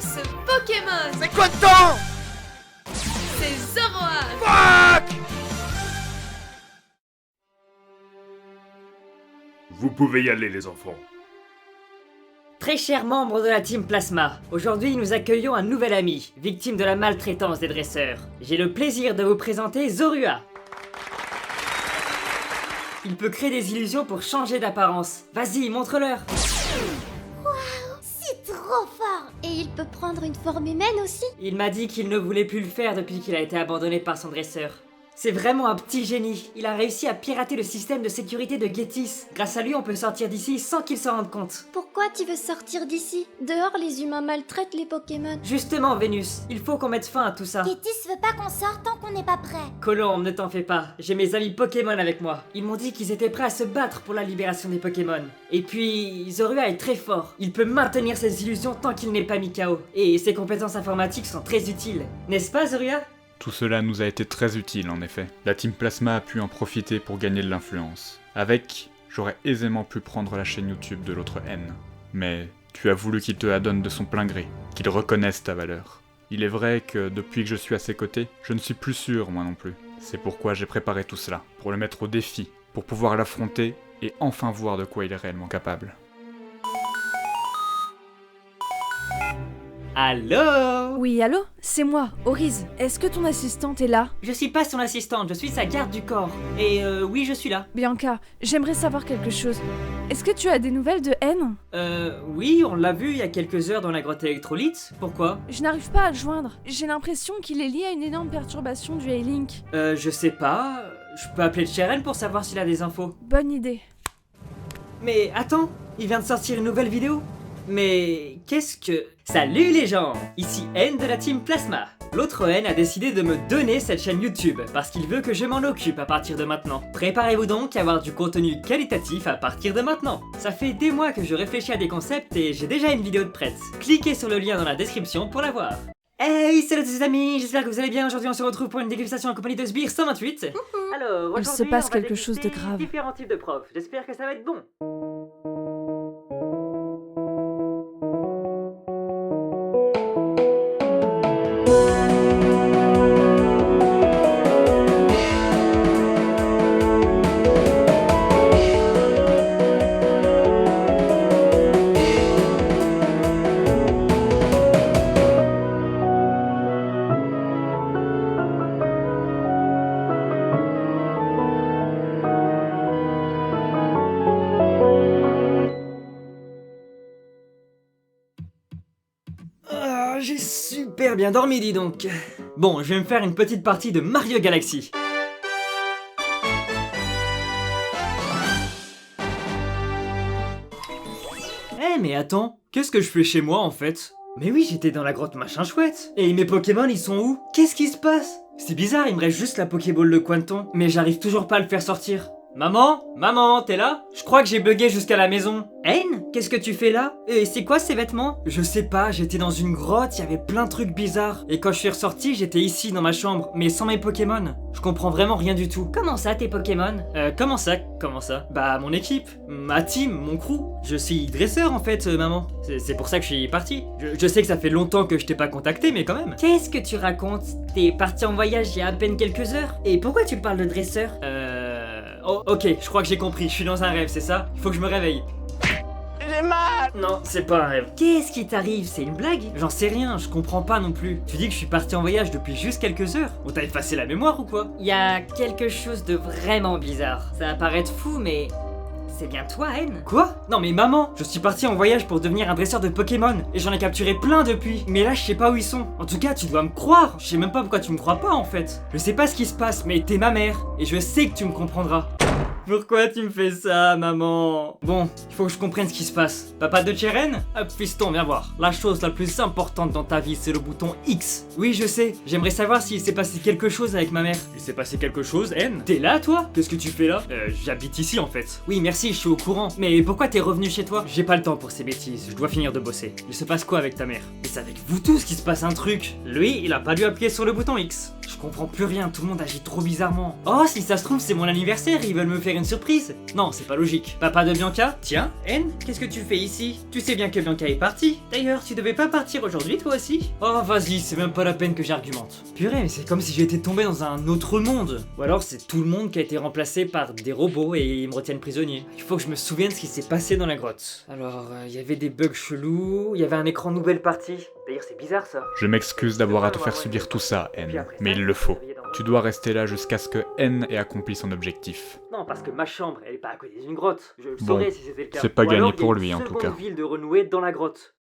ce Pokémon. C'est quoi dedans? C'est Zoroark. Fuck! Vous pouvez y aller les enfants. Très chers membres de la Team Plasma, aujourd'hui nous accueillons un nouvel ami, victime de la maltraitance des dresseurs. J'ai le plaisir de vous présenter Zorua. Il peut créer des illusions pour changer d'apparence. Vas-y, montre-leur. C'est trop fort! Et il peut prendre une forme humaine aussi? Il m'a dit qu'il ne voulait plus le faire depuis qu'il a été abandonné par son dresseur. C'est vraiment un petit génie. Il a réussi à pirater le système de sécurité de Getis. Grâce à lui, on peut sortir d'ici sans qu'il s'en rende compte. Pourquoi tu veux sortir d'ici? Dehors, les humains maltraitent les Pokémon. Justement, Vénus, il faut qu'on mette fin à tout ça. Getis veut pas qu'on sorte tant qu'on n'est pas prêt. Colombe, ne t'en fais pas. J'ai mes amis Pokémon avec moi. Ils m'ont dit qu'ils étaient prêts à se battre pour la libération des Pokémon. Et puis, Zorua est très fort. Il peut maintenir ses illusions tant qu'il n'est pas mis KO. Et ses compétences informatiques sont très utiles. N'est-ce pas, Zorua? Tout cela nous a été très utile en effet. La Team Plasma a pu en profiter pour gagner de l'influence. Avec, j'aurais aisément pu prendre la chaîne YouTube de l'autre haine. Mais tu as voulu qu'il te adonne de son plein gré, qu'il reconnaisse ta valeur. Il est vrai que depuis que je suis à ses côtés, je ne suis plus sûr moi non plus. C'est pourquoi j'ai préparé tout cela, pour le mettre au défi, pour pouvoir l'affronter et enfin voir de quoi il est réellement capable. Allô? Oui, allô? C'est moi, Oriz. Est-ce que ton assistante est là? Je suis pas son assistante, je suis sa garde du corps. Et oui, je suis là. Bianca, j'aimerais savoir quelque chose. Est-ce que tu as des nouvelles de N? Oui, on l'a vu il y a quelques heures dans la grotte électrolyte. Pourquoi? Je n'arrive pas à le joindre. J'ai l'impression qu'il est lié à une énorme perturbation du A-Link. Je sais pas. Je peux appeler Cheren pour savoir s'il a des infos. Bonne idée. Mais attends, il vient de sortir une nouvelle vidéo. Mais qu'est-ce que... Salut les gens! Ici N de la Team Plasma. L'autre N a décidé de me donner cette chaîne YouTube parce qu'il veut que je m'en occupe à partir de maintenant. Préparez-vous donc à avoir du contenu qualitatif à partir de maintenant. Ça fait des mois que je réfléchis à des concepts et j'ai déjà une vidéo de prête. Cliquez sur le lien dans la description pour la voir. Hey, salut tous les amis, j'espère que vous allez bien. Aujourd'hui on se retrouve pour une dégustation en compagnie de Sbire 128. Alors, Il se passe quelque chose de grave. Différents types de profs. J'espère que ça va être bon. J'ai super bien dormi, dis donc. Bon, je vais me faire une petite partie de Mario Galaxy. Mais attends, qu'est-ce que je fais chez moi en fait? Mais oui, j'étais dans la grotte machin chouette. Et mes Pokémon, ils sont où? Qu'est-ce qui se passe? C'est bizarre, il me reste juste la Pokéball de Quanton, mais j'arrive toujours pas à le faire sortir. Maman? Maman, t'es là? Je crois que j'ai bugué jusqu'à la maison. N? Qu'est-ce que tu fais là? Et c'est quoi ces vêtements? Je sais pas, j'étais dans une grotte, il y avait plein de trucs bizarres. Et quand je suis ressorti, j'étais ici dans ma chambre, mais sans mes Pokémon. Je comprends vraiment rien du tout. Comment ça, tes Pokémon? Comment ça? Bah, mon équipe, ma team, mon crew. Je suis dresseur en fait, maman. C'est pour ça que je suis parti. Je sais que ça fait longtemps que je t'ai pas contacté, mais quand même. Qu'est-ce que tu racontes? T'es parti en voyage il y a à peine quelques heures? Et pourquoi tu parles de dresseur? Oh, ok, je crois que j'ai compris, je suis dans un rêve, c'est ça? Il faut que je me réveille. J'ai mal! Non, c'est pas un rêve. Qu'est-ce qui t'arrive? C'est une blague? J'en sais rien, je comprends pas non plus. Tu dis que je suis parti en voyage depuis juste quelques heures? On t'a effacé la mémoire ou quoi? Il y a quelque chose de vraiment bizarre. Ça va paraître fou, mais... c'est bien toi, N? Quoi? Non mais maman, je suis parti en voyage pour devenir un dresseur de Pokémon et j'en ai capturé plein depuis. Mais là, je sais pas où ils sont. En tout cas, tu dois me croire. Je sais même pas pourquoi tu me crois pas en fait. Je sais pas ce qui se passe, mais t'es ma mère et je sais que tu me comprendras. Pourquoi tu me fais ça, maman? Bon, il faut que je comprenne ce qui se passe. Papa de Cheren? Hop, fiston, viens voir. La chose la plus importante dans ta vie, c'est le bouton X. Oui, je sais. J'aimerais savoir s'il s'est passé quelque chose avec ma mère. Il s'est passé quelque chose, N? T'es là, toi? Qu'est-ce que tu fais là? J'habite ici, en fait. Oui, merci, je suis au courant. Mais pourquoi t'es revenu chez toi? J'ai pas le temps pour ces bêtises. Je dois finir de bosser. Il se passe quoi avec ta mère? Mais c'est avec vous tous qu'il se passe un truc. Lui, il a pas dû appuyer sur le bouton X. Je comprends plus rien, tout le monde agit trop bizarrement. Oh, si ça se trouve, c'est mon anniversaire, ils veulent me faire une surprise. Non, c'est pas logique. Papa de Bianca? Tiens, N, qu'est-ce que tu fais ici? Tu sais bien que Bianca est partie. D'ailleurs, tu devais pas partir aujourd'hui, toi aussi? Oh, vas-y, c'est même pas la peine que j'argumente. Purée, mais c'est comme si j'étais tombé dans un autre monde. Ou alors, c'est tout le monde qui a été remplacé par des robots et ils me retiennent prisonnier. Il faut que je me souvienne ce qui s'est passé dans la grotte. Alors, il y avait des bugs chelous, il y avait un écran nouvelle partie. D'ailleurs, c'est bizarre ça. Je m'excuse d'avoir à te faire subir tout ça, N, mais il le faut. Tu dois rester là jusqu'à ce que N ait accompli son objectif. Non, parce que ma chambre, elle est pas à côté d'une grotte. Je le Bon, saurais si c'était le cas. c'est pas Ou gagné alors, pour il y a lui, une en tout seconde cas. ville de renouer dans la grotte.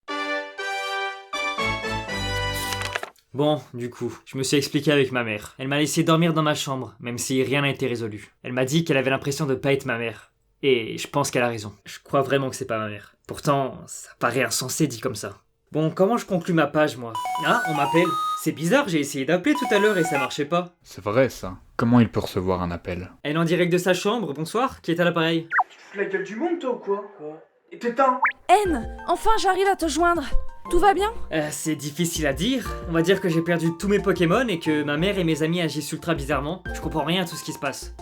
Bon, du coup, je me suis expliqué avec ma mère. Elle m'a laissé dormir dans ma chambre, même si rien n'a été résolu. Elle m'a dit qu'elle avait l'impression de pas être ma mère. Et je pense qu'elle a raison. Je crois vraiment que c'est pas ma mère. Pourtant, ça paraît insensé dit comme ça. Bon, comment je conclus ma page, moi? Ah, on m'appelle. C'est bizarre, j'ai essayé d'appeler tout à l'heure et ça marchait pas. C'est vrai, ça. Comment il peut recevoir un appel? Elle est en direct de sa chambre, bonsoir, qui est à l'appareil? Tu fous la gueule du monde, toi, ou quoi? Et t'éteins. N, enfin j'arrive à te joindre. Tout va bien? C'est difficile à dire. On va dire que j'ai perdu tous mes Pokémon et que ma mère et mes amis agissent ultra bizarrement. Je comprends rien à tout ce qui se passe.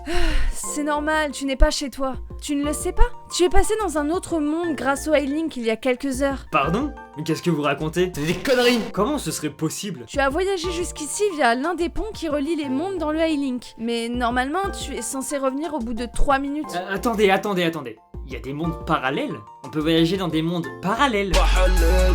C'est normal, tu n'es pas chez toi. Tu ne le sais pas? Tu es passé dans un autre monde grâce au A-Link il y a quelques heures. Pardon? Mais qu'est-ce que vous racontez? C'est des conneries. Comment ce serait possible? Tu as voyagé jusqu'ici via l'un des ponts qui relie les mondes dans le A-Link. Mais normalement, tu es censé revenir au bout de 3 minutes. Attendez. Il y a des mondes parallèles? On peut voyager dans des mondes parallèles.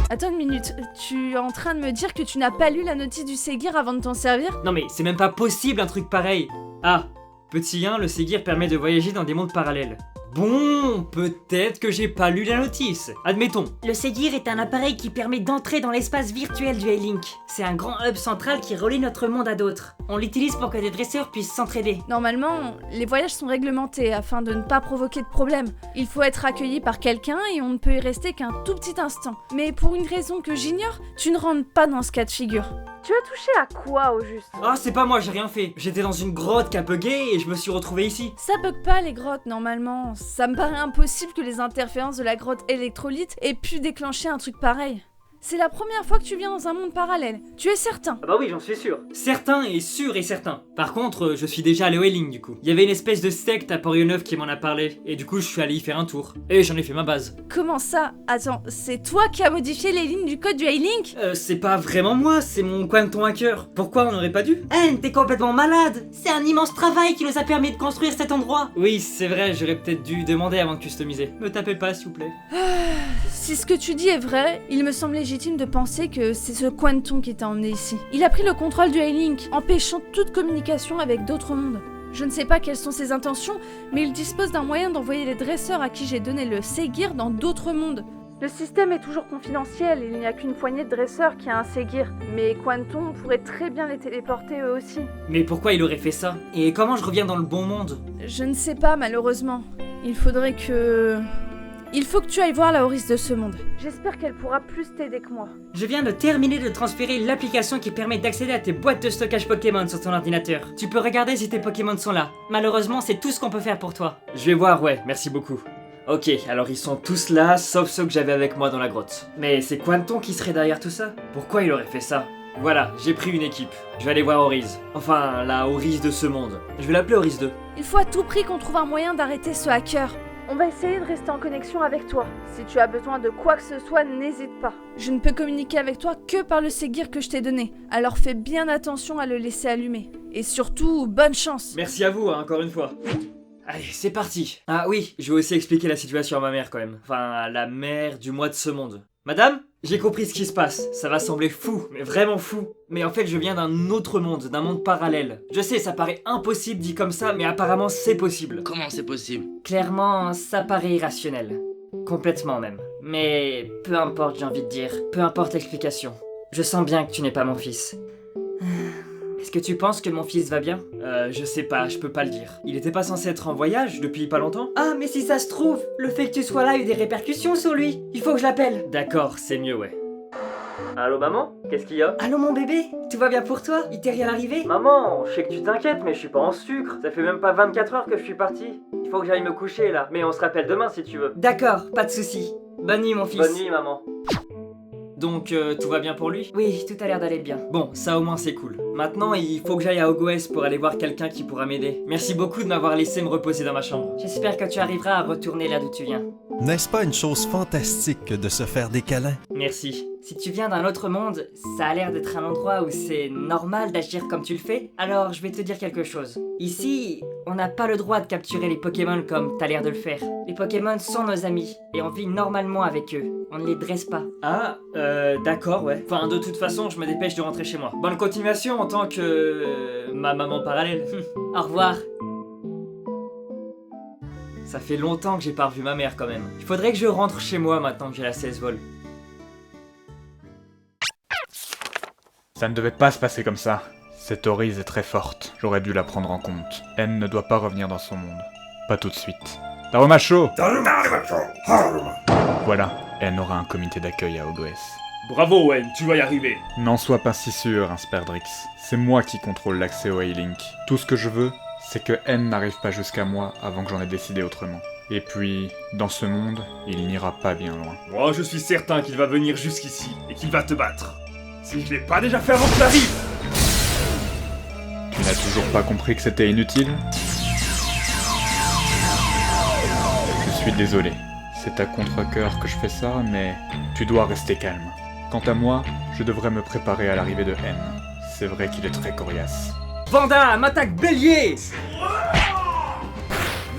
Attends une minute, tu es en train de me dire que tu n'as pas lu la notice du Séguir avant de t'en servir? Non mais c'est même pas possible un truc pareil. Ah, petit 1, le Séguir permet de voyager dans des mondes parallèles. Bon, peut-être que j'ai pas lu la notice. Admettons. Le Séguir est un appareil qui permet d'entrer dans l'espace virtuel du A-Link. C'est un grand hub central qui relie notre monde à d'autres. On l'utilise pour que des dresseurs puissent s'entraider. Normalement, les voyages sont réglementés afin de ne pas provoquer de problème. Il faut être accueilli par quelqu'un et on ne peut y rester qu'un tout petit instant. Mais pour une raison que j'ignore, tu ne rentres pas dans ce cas de figure. Tu as touché à quoi au juste? Ah, c'est pas moi, j'ai rien fait. J'étais dans une grotte qui a bugué et je me suis retrouvé ici. Ça bug pas les grottes normalement. Ça me paraît impossible que les interférences de la grotte électrolyte aient pu déclencher un truc pareil. C'est la première fois que tu viens dans un monde parallèle. Tu es certain? Ah bah oui, j'en suis sûr. Certain et sûr et certain. Par contre, je suis déjà allé au A-Link du coup. Il y avait une espèce de secte à Port-Neuf qui m'en a parlé. Et du coup, je suis allé y faire un tour. Et j'en ai fait ma base. Comment ça? Attends, c'est toi qui as modifié les lignes du code du A-Link? C'est pas vraiment moi, c'est mon Quanton hacker. Pourquoi on aurait pas dû? T'es complètement malade. C'est un immense travail qui nous a permis de construire cet endroit. Oui, c'est vrai, j'aurais peut-être dû demander avant de customiser. Me tapez pas, s'il vous plaît. Si ce que tu dis est vrai, il me semble légitime de penser que c'est ce Quanton qui t'a emmené ici. Il a pris le contrôle du A-Link, empêchant toute communication avec d'autres mondes. Je ne sais pas quelles sont ses intentions, mais il dispose d'un moyen d'envoyer les dresseurs à qui j'ai donné le Séguir dans d'autres mondes. Le système est toujours confidentiel, il n'y a qu'une poignée de dresseurs qui a un Séguir, mais Quanton pourrait très bien les téléporter eux aussi. Mais pourquoi il aurait fait ça? Et comment je reviens dans le bon monde? Je ne sais pas malheureusement. Il faut que tu ailles voir la Horis de ce monde. J'espère qu'elle pourra plus t'aider que moi. Je viens de terminer de transférer l'application qui permet d'accéder à tes boîtes de stockage Pokémon sur ton ordinateur. Tu peux regarder si tes Pokémon sont là. Malheureusement, c'est tout ce qu'on peut faire pour toi. Je vais voir, ouais, merci beaucoup. Ok, alors ils sont tous là, sauf ceux que j'avais avec moi dans la grotte. Mais c'est Quanton qui serait derrière tout ça? Pourquoi il aurait fait ça? Voilà, j'ai pris une équipe. Je vais aller voir Horis. Enfin, la Horis de ce monde. Je vais l'appeler Horis 2. Il faut à tout prix qu'on trouve un moyen d'arrêter ce hacker. On va essayer de rester en connexion avec toi. Si tu as besoin de quoi que ce soit, n'hésite pas. Je ne peux communiquer avec toi que par le Séguir que je t'ai donné. Alors fais bien attention à le laisser allumer. Et surtout, bonne chance. Merci à vous, hein, encore une fois. Allez, c'est parti. Ah oui, je vais aussi expliquer la situation à ma mère quand même. Enfin, à la mère du mois de ce monde. Madame, j'ai compris ce qui se passe. Ça va sembler fou, mais vraiment fou. Mais en fait, je viens d'un autre monde, d'un monde parallèle. Je sais, ça paraît impossible dit comme ça, mais apparemment c'est possible. Comment c'est possible? Clairement, ça paraît irrationnel. Complètement même. Mais peu importe, j'ai envie de dire. Peu importe l'explication. Je sens bien que tu n'es pas mon fils. Est-ce que tu penses que mon fils va bien? Je sais pas, je peux pas le dire. Il était pas censé être en voyage depuis pas longtemps? Ah, mais si ça se trouve, le fait que tu sois là a eu des répercussions sur lui. Il faut que je l'appelle. D'accord, c'est mieux, ouais. Allô maman? Qu'est-ce qu'il y a? Allô mon bébé, tout va bien pour toi? Il t'est rien arrivé? Maman, je sais que tu t'inquiètes, mais je suis pas en sucre. Ça fait même pas 24 heures que je suis parti. Il faut que j'aille me coucher là. Mais on se rappelle demain si tu veux. D'accord, pas de soucis. Bonne nuit mon fils. Bonne nuit maman. Donc tout va bien pour lui? Oui, tout a l'air d'aller bien. Bon, ça au moins c'est cool. Maintenant, il faut que j'aille à Hogwarts pour aller voir quelqu'un qui pourra m'aider. Merci beaucoup de m'avoir laissé me reposer dans ma chambre. J'espère que tu arriveras à retourner là d'où tu viens. N'est-ce pas une chose fantastique que de se faire des câlins? Merci. Si tu viens d'un autre monde, ça a l'air d'être un endroit où c'est normal d'agir comme tu le fais, alors je vais te dire quelque chose. Ici, on n'a pas le droit de capturer les Pokémon comme t'as l'air de le faire. Les Pokémon sont nos amis, et on vit normalement avec eux. On ne les dresse pas. Ah, d'accord, ouais. Enfin, de toute façon, je me dépêche de rentrer chez moi. Bonne continuation en tant que... ma maman parallèle. Au revoir. Ça fait longtemps que j'ai pas revu ma mère quand même. Il faudrait que je rentre chez moi maintenant que j'ai la 16 vol. Ça ne devait pas se passer comme ça. Cette Oryse est très forte. J'aurais dû la prendre en compte. N ne doit pas revenir dans son monde. Pas tout de suite. Tarumacho! Voilà, N aura un comité d'accueil à Hogwarts. Bravo, Wen, tu vas y arriver. N'en sois pas si sûr, Insperdrix. C'est moi qui contrôle l'accès au A-Link. Tout ce que je veux, c'est que N n'arrive pas jusqu'à moi avant que j'en ai décidé autrement. Et puis, dans ce monde, il n'ira pas bien loin. Moi, je suis certain qu'il va venir jusqu'ici et qu'il va te battre. Si je l'ai pas déjà fait avant que t'arrives. Tu n'as toujours pas compris que c'était inutile? Je suis désolé. C'est à contre-cœur que je fais ça, mais tu dois rester calme. Quant à moi, je devrais me préparer à l'arrivée de N. C'est vrai qu'il est très coriace. Vanda, m'attaque bélier!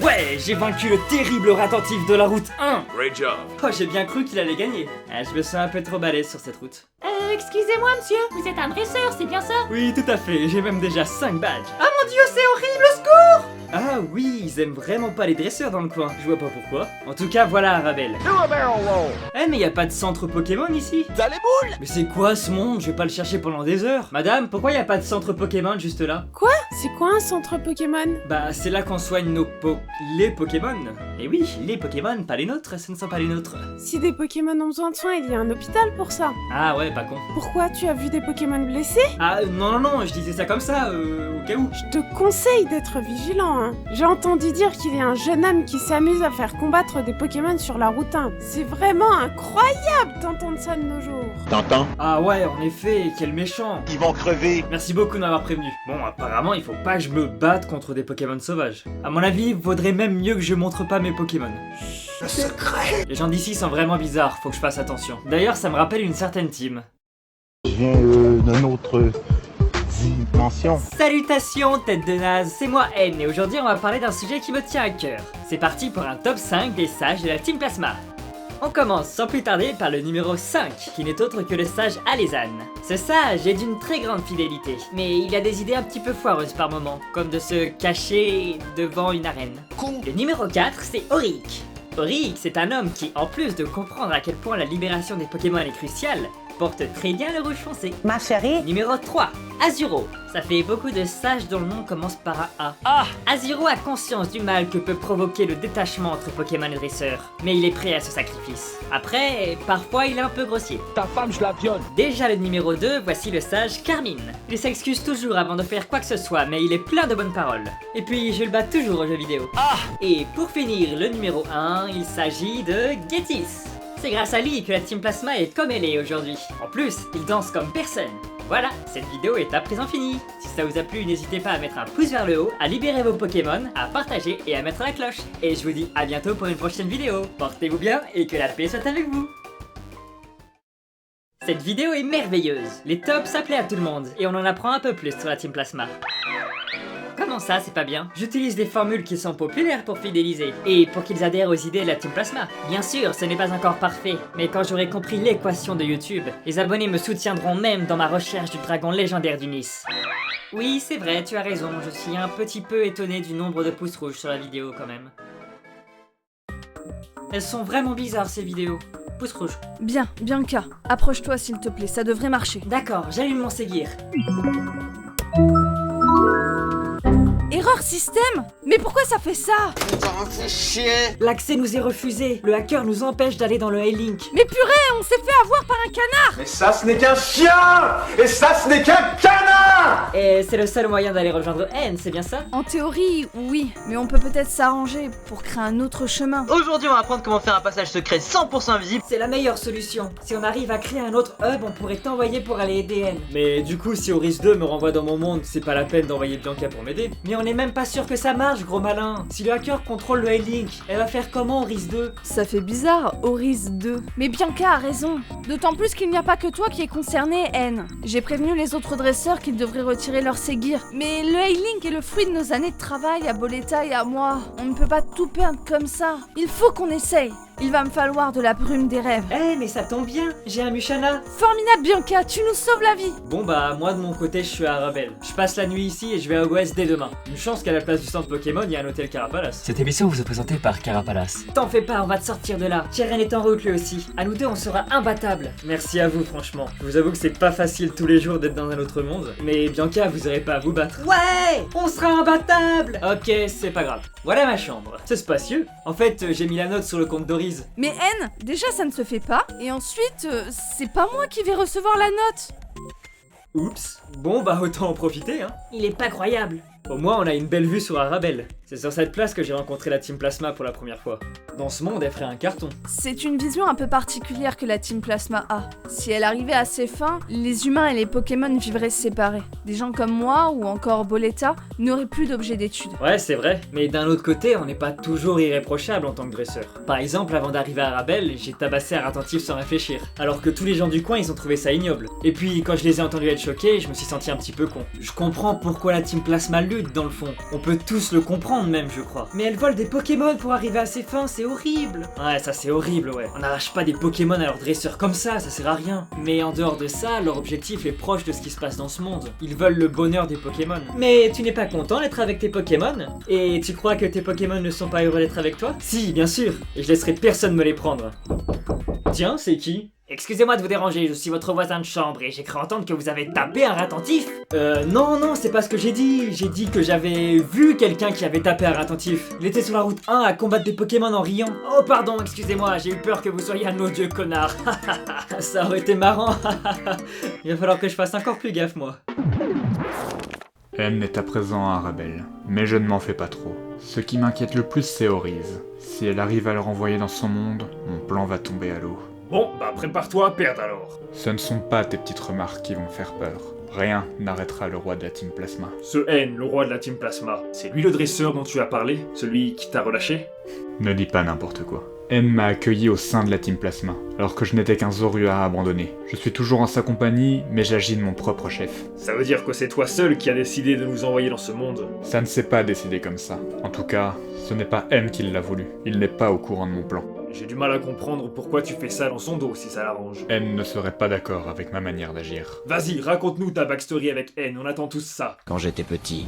Ouais, j'ai vaincu le terrible ratentif de la route 1! Great job. Oh, j'ai bien cru qu'il allait gagner. Ah, je me sens un peu trop balèze sur cette route. Excusez-moi, monsieur, vous êtes un dresseur, c'est bien ça? Oui, tout à fait, j'ai même déjà 5 badges. Oh mon dieu, c'est horrible, au secours! Ah oui, ils aiment vraiment pas les dresseurs dans le coin. Je vois pas pourquoi. En tout cas, voilà Arabelle. Eh, mais y a pas de centre Pokémon ici? T'as les boules? Mais c'est quoi ce monde? Je vais pas le chercher pendant des heures. Madame, pourquoi y a pas de centre Pokémon juste là? C'est quoi un centre Pokémon? Bah, c'est là qu'on soigne les Pokémon. Et oui, les Pokémon, pas les nôtres, ce ne sont pas les nôtres. Si des Pokémon ont besoin de soins, il y a un hôpital pour ça. Ah ouais, pas con. Pourquoi? Tu as vu des Pokémon blessés? Ah non, je disais ça comme ça, au cas où. Je te conseille d'être vigilant, hein. J'ai entendu dire qu'il y a un jeune homme qui s'amuse à faire combattre des Pokémon sur la route 1. C'est vraiment incroyable d'entendre ça de nos jours. T'entends? Ah ouais, en effet, quel méchant. Ils vont crever. Merci beaucoup de m'avoir prévenu. Bon, apparemment, il faut pas que je me batte contre des Pokémon sauvages. À mon avis, vaudrait même mieux que je montre pas mes Pokémon. Le secret. Les gens d'ici sont vraiment bizarres, faut que je fasse attention. D'ailleurs, ça me rappelle une certaine team. Je viens d'un autre dimension. Salutations, tête de naze, c'est moi N et aujourd'hui on va parler d'un sujet qui me tient à cœur. C'est parti pour un top 5 des sages de la Team Plasma. On commence sans plus tarder par le numéro 5, qui n'est autre que le sage Alezan. Ce sage est d'une très grande fidélité, mais il a des idées un petit peu foireuses par moments, comme de se cacher devant une arène. Le numéro 4, c'est Auric. Auric, c'est un homme qui, en plus de comprendre à quel point la libération des Pokémon est cruciale, porte très bien le rouge foncé. Ma chérie? Numéro 3, Azuro. Ça fait beaucoup de sages dont le nom commence par un A. Ah! Azuro a conscience du mal que peut provoquer le détachement entre Pokémon et dresseurs, mais il est prêt à ce sacrifice. Après, parfois il est un peu grossier. Ta femme, je la viole. Déjà le numéro 2, voici le sage Carmine. Il s'excuse toujours avant de faire quoi que ce soit, mais il est plein de bonnes paroles. Et puis je le bats toujours aux jeux vidéo. Ah! Et pour finir, le numéro 1, il s'agit de Getis. C'est grâce à lui que la Team Plasma est comme elle est aujourd'hui. En plus, il danse comme personne. Voilà, cette vidéo est à présent finie. Si ça vous a plu, n'hésitez pas à mettre un pouce vers le haut, à libérer vos Pokémon, à partager et à mettre la cloche. Et je vous dis à bientôt pour une prochaine vidéo. Portez-vous bien et que la paix soit avec vous. Cette vidéo est merveilleuse. Les tops s'appelaient à tout le monde et on en apprend un peu plus sur la Team Plasma. Comment ça, c'est pas bien? J'utilise des formules qui sont populaires pour fidéliser, et pour qu'ils adhèrent aux idées de la Team Plasma. Bien sûr, ce n'est pas encore parfait, mais quand j'aurai compris l'équation de YouTube, les abonnés me soutiendront même dans ma recherche du dragon légendaire du Nice. Oui, c'est vrai, tu as raison, je suis un petit peu étonné du nombre de pouces rouges sur la vidéo quand même. Elles sont vraiment bizarres ces vidéos. Pouce rouge. Bien, Bianca, approche-toi s'il te plaît, ça devrait marcher. D'accord, j'allume mon séguir. Erreur! Erreur système? Mais pourquoi ça fait ça? L'accès nous est refusé. Le hacker nous empêche d'aller dans le A-Link. Mais purée, on s'est fait avoir par un canard! Mais ça, ce n'est qu'un chien! Et ça, ce n'est qu'un canard! Et c'est le seul moyen d'aller rejoindre N, c'est bien ça? En théorie, oui, mais on peut peut-être s'arranger pour créer un autre chemin. Aujourd'hui, on va apprendre comment faire un passage secret 100% invisible. C'est la meilleure solution. Si on arrive à créer un autre hub, on pourrait t'envoyer pour aller aider N. Mais du coup, si Oris 2 me renvoie dans mon monde, c'est pas la peine d'envoyer Bianca pour m'aider. Mais on n'est même pas sûr que ça marche, gros malin. Si le hacker contrôle le A-Link, elle va faire comment, Oris 2? Ça fait bizarre, Oris 2. Mais Bianca a raison. D'autant plus qu'il n'y a pas que toi qui est concerné, N. J'ai prévenu les autres dresseurs qu'ils devraient retirer leur Séguir. Mais le A-Link est le fruit de nos années de travail à Boletta et à moi. On ne peut pas tout perdre comme ça. Il faut qu'on essaye. Il va me falloir de la brume des rêves. Eh, mais ça tombe bien, j'ai un Mushana. Formidable, Bianca, tu nous sauves la vie. Bon bah, moi de mon côté, je suis à Arabelle. Je passe la nuit ici et je vais à West dès demain. Une chance qu'à la place du centre Pokémon, il y a un hôtel Carapalas. Cette émission vous est présentée par Carapalas. T'en fais pas, on va te sortir de là. Tyrian est en route lui aussi. À nous deux, on sera imbattables. Merci à vous, franchement. Je vous avoue que c'est pas facile tous les jours d'être dans un autre monde. Mais Bianca, vous aurez pas à vous battre. Ouais, on sera imbattables. Ok, c'est pas grave. Voilà ma chambre. C'est spacieux. En fait, j'ai mis la note sur le compte d'Oris. Mais N, déjà ça ne se fait pas. Et ensuite, c'est pas moi qui vais recevoir la note. Oups. Bon bah autant en profiter, hein. Il est pas croyable. Au moins on a une belle vue sur Arabelle. C'est sur cette place que j'ai rencontré la Team Plasma pour la première fois. Dans ce monde, elle ferait un carton. C'est une vision un peu particulière que la Team Plasma a. Si elle arrivait à ses fins, les humains et les Pokémon vivraient séparés. Des gens comme moi, ou encore Boletta, n'auraient plus d'objet d'étude. Ouais, c'est vrai. Mais d'un autre côté, on n'est pas toujours irréprochable en tant que dresseur. Par exemple, avant d'arriver à Arabelle, j'ai tabassé un attentif sans réfléchir. Alors que tous les gens du coin, ils ont trouvé ça ignoble. Et puis, quand je les ai entendus être choqués, je me suis senti un petit peu con. Je comprends pourquoi la Team Plasma lutte dans le fond. On peut tous le comprendre même, je crois. Mais elle vole des Pokémon pour arriver à ses fins, c'est horrible. Ouais, ça c'est horrible, ouais. On n'arrache pas des Pokémon à leurs dresseurs comme ça sert à rien. Mais en dehors de ça, leur objectif est proche de ce qui se passe dans ce monde. Ils veulent le bonheur des Pokémon. Mais tu n'es pas content d'être avec tes Pokémon? Et tu crois que tes Pokémon ne sont pas heureux d'être avec toi? Si, bien sûr. Et je laisserai personne me les prendre. Tiens, c'est qui? Excusez-moi de vous déranger, je suis votre voisin de chambre et j'ai cru entendre que vous avez tapé un attentif. Non, c'est pas ce que j'ai dit. J'ai dit que j'avais vu quelqu'un qui avait tapé un attentif. Il était sur la route 1 à combattre des Pokémon en riant. Oh pardon, excusez-moi, j'ai eu peur que vous soyez un odieux connard. Ça aurait été marrant. Il va falloir que je fasse encore plus gaffe, moi. N est à présent à Arabelle, mais je ne m'en fais pas trop. Ce qui m'inquiète le plus, c'est Oris. Si elle arrive à le renvoyer dans son monde, mon plan va tomber à l'eau. Bon, bah prépare-toi à perdre alors. Ce ne sont pas tes petites remarques qui vont me faire peur. Rien n'arrêtera le roi de la Team Plasma. Ce N, le roi de la Team Plasma, c'est lui le dresseur dont tu as parlé? Celui qui t'a relâché? Ne dis pas n'importe quoi. N m'a accueilli au sein de la Team Plasma, alors que je n'étais qu'un Zorua abandonné. Je suis toujours en sa compagnie, mais j'agis de mon propre chef. Ça veut dire que c'est toi seul qui a décidé de nous envoyer dans ce monde? Ça ne s'est pas décidé comme ça. En tout cas, ce n'est pas N qui l'a voulu. Il n'est pas au courant de mon plan. J'ai du mal à comprendre pourquoi tu fais ça dans son dos si ça l'arrange. N ne serait pas d'accord avec ma manière d'agir. Vas-y, raconte-nous ta backstory avec N, on attend tous ça. Quand j'étais petit.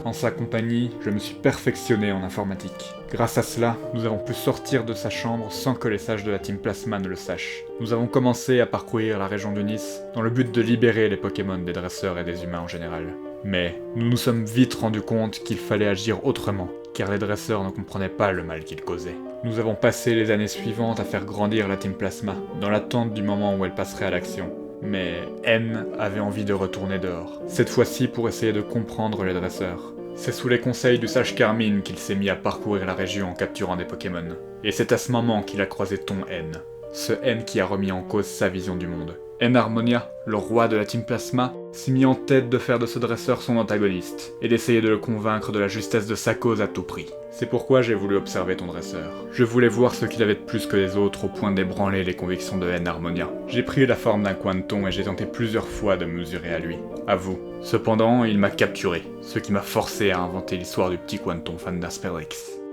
En sa compagnie, je me suis perfectionné en informatique. Grâce à cela, nous avons pu sortir de sa chambre sans que les sages de la Team Plasma ne le sachent. Nous avons commencé à parcourir la région de Nice dans le but de libérer les Pokémon des dresseurs et des humains en général. Mais nous nous sommes vite rendus compte qu'il fallait agir autrement, car les dresseurs ne comprenaient pas le mal qu'ils causaient. Nous avons passé les années suivantes à faire grandir la Team Plasma, dans l'attente du moment où elle passerait à l'action. Mais N avait envie de retourner dehors, cette fois-ci pour essayer de comprendre les dresseurs. C'est sous les conseils du sage Carmine qu'il s'est mis à parcourir la région en capturant des Pokémon. Et c'est à ce moment qu'il a croisé ton N. Ce N qui a remis en cause sa vision du monde. N Harmonia, le roi de la Team Plasma, s'est mis en tête de faire de ce dresseur son antagoniste, et d'essayer de le convaincre de la justesse de sa cause à tout prix. C'est pourquoi j'ai voulu observer ton dresseur. Je voulais voir ce qu'il avait de plus que les autres au point d'ébranler les convictions de N Harmonia. J'ai pris la forme d'un Quanton et j'ai tenté plusieurs fois de me mesurer à lui. À vous. Cependant, il m'a capturé, ce qui m'a forcé à inventer l'histoire du petit Quanton fan d'Asperix.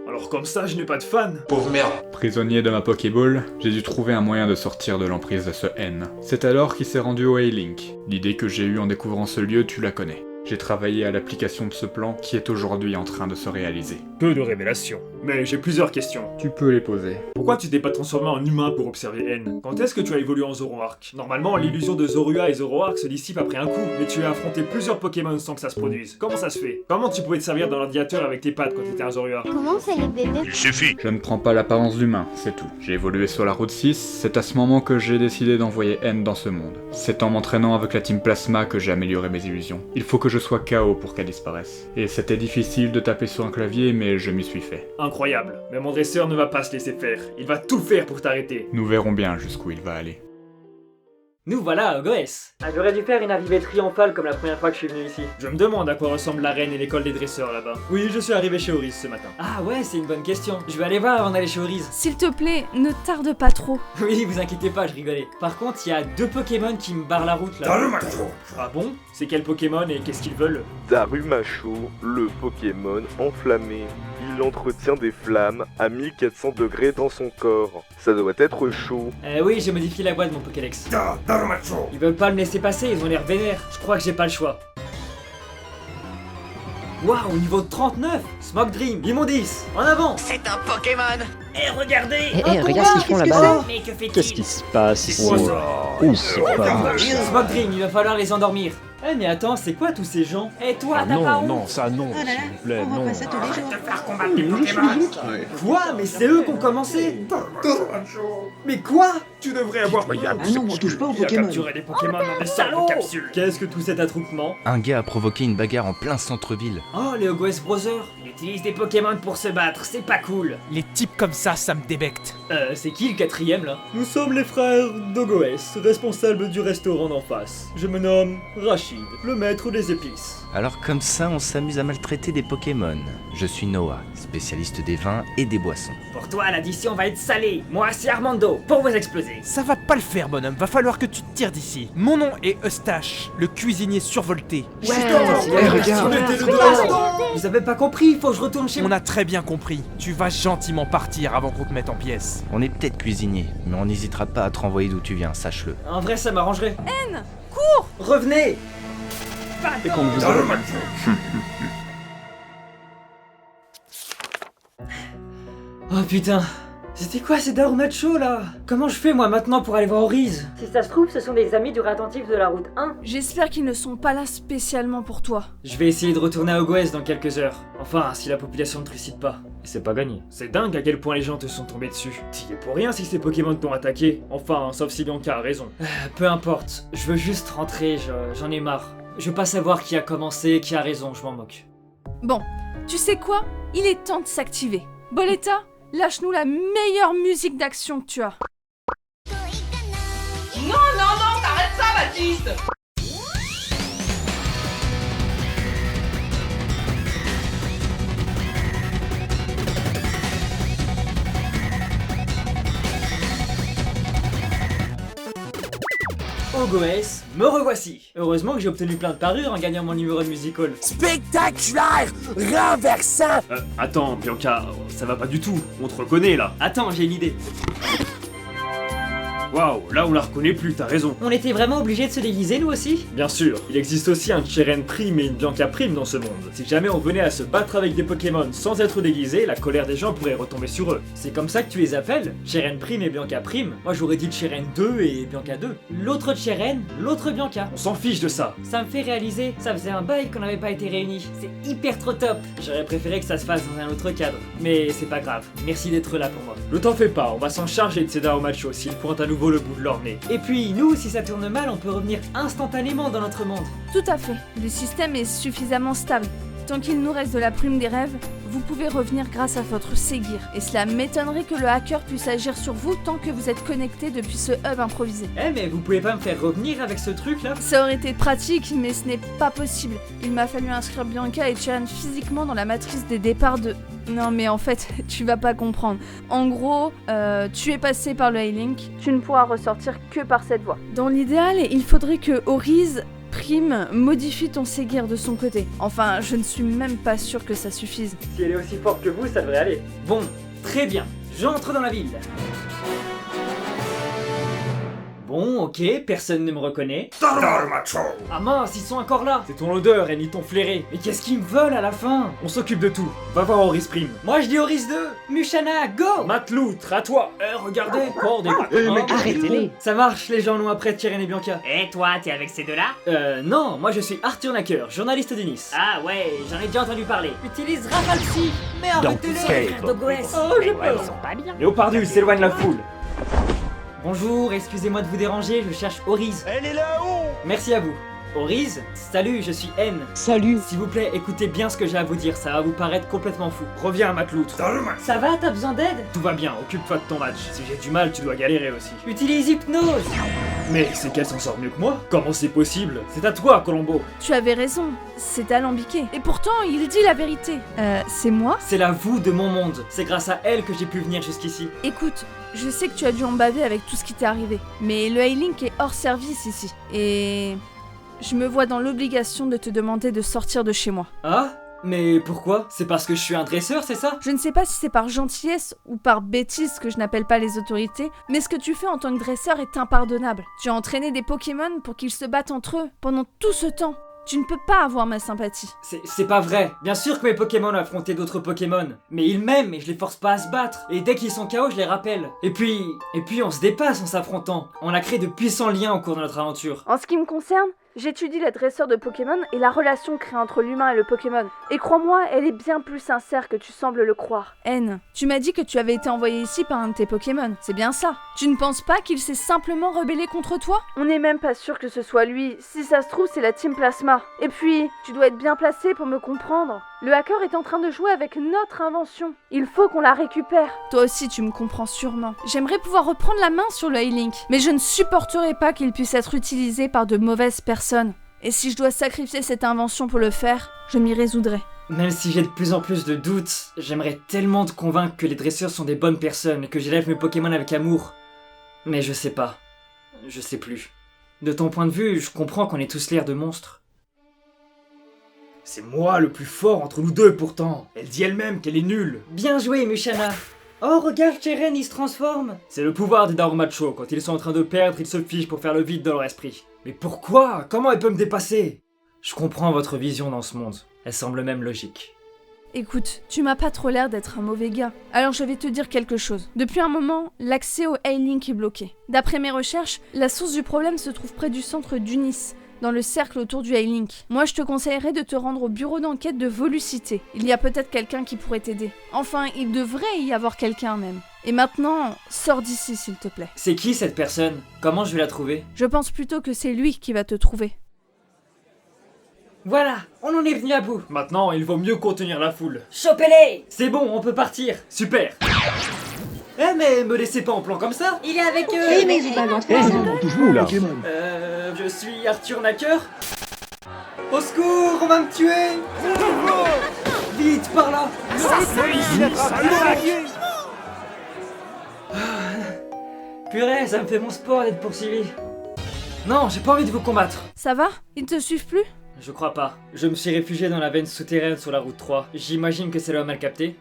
Alors comme ça, je n'ai pas de fan. Pauvre merde. Prisonnier de ma Pokéball, j'ai dû trouver un moyen de sortir de l'emprise de ce N. C'est alors qu'il s'est rendu au A-Link. L'idée que j'ai eue en découvrant ce lieu, tu la connais. J'ai travaillé à l'application de ce plan qui est aujourd'hui en train de se réaliser. Peu de révélations. Mais j'ai plusieurs questions. Tu peux les poser. Pourquoi tu t'es pas transformé en humain pour observer N? Quand est-ce que tu as évolué en Zoroark? Normalement, l'illusion de Zorua et Zoroark se dissipe après un coup, mais tu as affronté plusieurs Pokémon sans que ça se produise. Comment ça se fait? Comment tu pouvais te servir dans l'ordinateur avec tes pattes quand t'étais un Zorua? Comment ça les bébés? Il suffit! Je ne prends pas l'apparence d'humain, c'est tout. J'ai évolué sur la route 6, c'est à ce moment que j'ai décidé d'envoyer N dans ce monde. C'est en m'entraînant avec la Team Plasma que j'ai amélioré mes illusions. Il faut que je sois KO pour qu'elle disparaisse. Et c'était difficile de taper sur un clavier, mais je m'y suis fait. Incroyable. Mais mon dresseur ne va pas se laisser faire. Il va tout faire pour t'arrêter. Nous verrons bien jusqu'où il va aller. Nous voilà, Goes. Ah, j'aurais dû faire une arrivée triomphale comme la première fois que je suis venu ici. Je me demande à quoi ressemble l'arène et l'école des dresseurs là-bas. Oui, je suis arrivé chez Oris ce matin. Ah ouais, c'est une bonne question. Je vais aller voir avant d'aller chez Oris. S'il te plaît, ne tarde pas trop. Oui, vous inquiétez pas, je rigolais. Par contre, il y a 2 Pokémon qui me barrent la route là. Ah bon? C'est quel Pokémon et qu'est-ce qu'ils veulent? Darumacho, le Pokémon enflammé. Il entretient des flammes à 1400 degrés dans son corps. Ça doit être chaud. Oui, j'ai modifié la voix de mon Pokédex. Ils veulent pas me laisser passer, ils ont l'air vénères. Je crois que j'ai pas le choix. Waouh, niveau 39, Smoke Dream, Immondice, en avant. C'est un Pokémon. Et regardez. Regarde ce qu'ils font là-bas. Mais que fait-il? Qu'est-ce qui se passe? C'est quoi ça? Oh, c'est pas... Smoke Dream, il va falloir les endormir. Eh mais attends, c'est quoi tous ces gens? Eh toi, t'as pas honte? Non, ça non, s'il vous plaît, non. Combattre les Pokémon. Quoi? Mais c'est eux qui ont commencé. Mais quoi? Tu devrais avoir... Ah non, on touche pas aux Il a Pokémon. capturé des Pokémon dans des salles de capsules. Qu'est-ce que tout cet attroupement? Un gars a provoqué une bagarre en plein centre-ville. Oh, les Ogwes Brothers. Ils utilisent des Pokémon pour se battre, c'est pas cool. Les types comme ça me débecte. C'est qui le 4ème là? Nous sommes les frères Dogoes, responsables du restaurant d'en face. Je me nomme Rachid, le maître des épices. Alors comme ça, on s'amuse à maltraiter des Pokémon. Je suis Noah, spécialiste des vins et des boissons. Pour toi, l'addition va être salée. Moi, c'est Armando, pour vous exploser. Ça va pas le faire, bonhomme. Va falloir que tu te tires d'ici. Mon nom est Eustache, le cuisinier survolté. Vous avez pas compris, il faut que je retourne chez moi. On a très bien compris. Tu vas gentiment partir avant qu'on te mette en pièces. On est peut-être cuisinier, mais on n'hésitera pas à te renvoyer d'où tu viens, sache-le. En vrai, ça m'arrangerait. N, cours! Revenez. Et qu'on vous a... Oh putain, c'était quoi ces Darumacho là? Comment je fais moi maintenant pour aller voir Oriz? Si ça se trouve, ce sont des amis du réattentif de la route 1. J'espère qu'ils ne sont pas là spécialement pour toi. Je vais essayer de retourner à Ogwes dans quelques heures. Enfin, si la population ne trucide pas. Et c'est pas gagné. C'est dingue à quel point les gens te sont tombés dessus. T'y es pour rien si ces Pokémon t'ont attaqué. Enfin, sauf si Bianca a raison. Peu importe, je veux juste rentrer, j'en ai marre. Je veux pas savoir qui a commencé, qui a raison, je m'en moque. Bon, tu sais quoi? Il est temps de s'activer. Boletta, lâche-nous la meilleure musique d'action que tu as. Non, t'arrêtes ça, Baptiste. Ogwes, me revoici. Heureusement que j'ai obtenu plein de parures en gagnant mon numéro de musical. Spectaculaire, renversant. Attends, Bianca, ça va pas du tout. On te reconnaît là. Attends, j'ai une idée. Waouh, là on la reconnaît plus, t'as raison. On était vraiment obligés de se déguiser nous aussi? Bien sûr, il existe aussi un Cheren Prime et une Bianca Prime dans ce monde. Si jamais on venait à se battre avec des Pokémon sans être déguisés, la colère des gens pourrait retomber sur eux. C'est comme ça que tu les appelles? Cheren Prime et Bianca Prime? Moi j'aurais dit Cheren 2 et Bianca 2. L'autre Cheren, l'autre Bianca. On s'en fiche de ça. Ça me fait réaliser, ça faisait un bail qu'on n'avait pas été réunis. C'est hyper trop top. J'aurais préféré que ça se fasse dans un autre cadre. Mais c'est pas grave, merci d'être là pour moi. Ne t'en fais pas, on va s'en charger de ces Darumacho s'ils pointent à nouveau le bout de leur nez. Et puis nous, si ça tourne mal, on peut revenir instantanément dans notre monde. Tout à fait. Le système est suffisamment stable. Tant qu'il nous reste de la plume des rêves, vous pouvez revenir grâce à votre Segir. Et cela m'étonnerait que le hacker puisse agir sur vous tant que vous êtes connecté depuis ce hub improvisé. Eh mais vous pouvez pas me faire revenir avec ce truc là? Ça aurait été pratique, mais ce n'est pas possible. Il m'a fallu inscrire Bianca et Cheren physiquement dans la matrice des départs de... Non mais en fait, tu vas pas comprendre. En gros, tu es passé par le A-Link, tu ne pourras ressortir que par cette voie. Dans l'idéal, il faudrait que Oriz Prime modifie ton Segir de son côté. Enfin, je ne suis même pas sûre que ça suffise. Si elle est aussi forte que vous, ça devrait aller. Bon, très bien, j'entre dans la ville. Bon, ok, personne ne me reconnaît. Darmacho. Ah mince, ils sont encore là. C'est ton odeur, et ni ton flairé. Mais qu'est-ce qu'ils me veulent à la fin? On s'occupe de tout. Va voir Horis Prime. Moi je dis Horis 2. Mushana, go. Matloutre, à toi. Regardez, corps des Arrêtez-les. Ça marche, les gens l'ont après Tyrion et Bianca. Et toi, t'es avec ces deux-là? Non, moi je suis Arthur Nacker, journaliste de Nice. Ah ouais, j'en ai déjà entendu parler. Utilise Rafale Psy. Mais arrêtez-les. Frère d'Ogwes. Oh, j'ai peur. Ils sont pas bien. Léopardus, s'éloigne la foule. Bonjour, excusez-moi de vous déranger, je cherche Horis. Elle est là-haut. Merci à vous. Horis, salut, je suis N. Salut. S'il vous plaît, écoutez bien ce que j'ai à vous dire, ça va vous paraître complètement fou. Reviens, Matloutre. Ça va, t'as besoin d'aide? Tout va bien, occupe-toi de ton match. Si j'ai du mal, tu dois galérer aussi. Utilise hypnose. Mais c'est qu'elle s'en sort mieux que moi. Comment c'est possible? C'est à toi, Colombo. Tu avais raison, c'est alambiqué. Et pourtant, il dit la vérité. C'est moi? C'est la vous de mon monde. C'est grâce à elle que j'ai pu venir jusqu'ici. Écoute, je sais que tu as dû en baver avec tout ce qui t'est arrivé. Mais le A-Link est hors service ici. Et... je me vois dans l'obligation de te demander de sortir de chez moi. Ah? Mais pourquoi? C'est parce que je suis un dresseur, c'est ça? Je ne sais pas si c'est par gentillesse ou par bêtise que je n'appelle pas les autorités, mais ce que tu fais en tant que dresseur est impardonnable. Tu as entraîné des Pokémon pour qu'ils se battent entre eux pendant tout ce temps. Tu ne peux pas avoir ma sympathie. C'est pas vrai. Bien sûr que mes Pokémon ont affronté d'autres Pokémon. Mais ils m'aiment et je les force pas à se battre. Et dès qu'ils sont KO, je les rappelle. Et puis on se dépasse en s'affrontant. On a créé de puissants liens au cours de notre aventure. En ce qui me concerne, j'étudie les dresseurs de Pokémon et la relation créée entre l'humain et le Pokémon. Et crois-moi, elle est bien plus sincère que tu sembles le croire. N, tu m'as dit que tu avais été envoyé ici par un de tes Pokémon. C'est bien ça. Tu ne penses pas qu'il s'est simplement rebellé contre toi? On n'est même pas sûr que ce soit lui. Si ça se trouve, c'est la Team Plasma. Et puis, tu dois être bien placé pour me comprendre. Le hacker est en train de jouer avec notre invention. Il faut qu'on la récupère. Toi aussi, tu me comprends sûrement. J'aimerais pouvoir reprendre la main sur le A-Link, mais je ne supporterai pas qu'il puisse être utilisé par de mauvaises personnes. Et si je dois sacrifier cette invention pour le faire, je m'y résoudrai. Même si j'ai de plus en plus de doutes, j'aimerais tellement te convaincre que les dresseurs sont des bonnes personnes et que j'élève mes Pokémon avec amour. Mais je sais pas. Je sais plus. De ton point de vue, je comprends qu'on ait tous l'air de monstres. C'est moi le plus fort entre nous deux pourtant. Elle dit elle-même qu'elle est nulle. Bien joué, Mushana. Oh, regarde, Cheren, il se transforme. C'est le pouvoir des Darmacho. Quand ils sont en train de perdre, ils se fichent pour faire le vide dans leur esprit. Mais pourquoi? Comment elle peut me dépasser? Je comprends votre vision dans ce monde. Elle semble même logique. Écoute, tu m'as pas trop l'air d'être un mauvais gars. Alors je vais te dire quelque chose. Depuis un moment, l'accès au A-Link est bloqué. D'après mes recherches, la source du problème se trouve près du centre d'Unis, dans le cercle autour du A-Link. Moi, je te conseillerais de te rendre au bureau d'enquête de Volucité. Il y a peut-être quelqu'un qui pourrait t'aider. Enfin, il devrait y avoir quelqu'un même. Et maintenant, sors d'ici, s'il te plaît. C'est qui cette personne? Comment je vais la trouver? Je pense plutôt que c'est lui qui va te trouver. Voilà, on en est venu à bout. Maintenant, il vaut mieux contenir la foule. Chopez-les! C'est bon, on peut partir. Super. Eh mais me laissez pas en plan comme ça. Il est avec eux. Oui, mais ils ont Touche-nous là. Je suis Arthur Nacker. Au secours, on va me tuer. Vite, par là. Purée, ça me fait mon sport d'être poursuivi. Non, j'ai pas envie de vous combattre. Ça va? Ils ne te suivent plus? Je crois pas. Je me suis réfugié dans la veine souterraine sur la route 3. J'imagine que c'est là mal capté.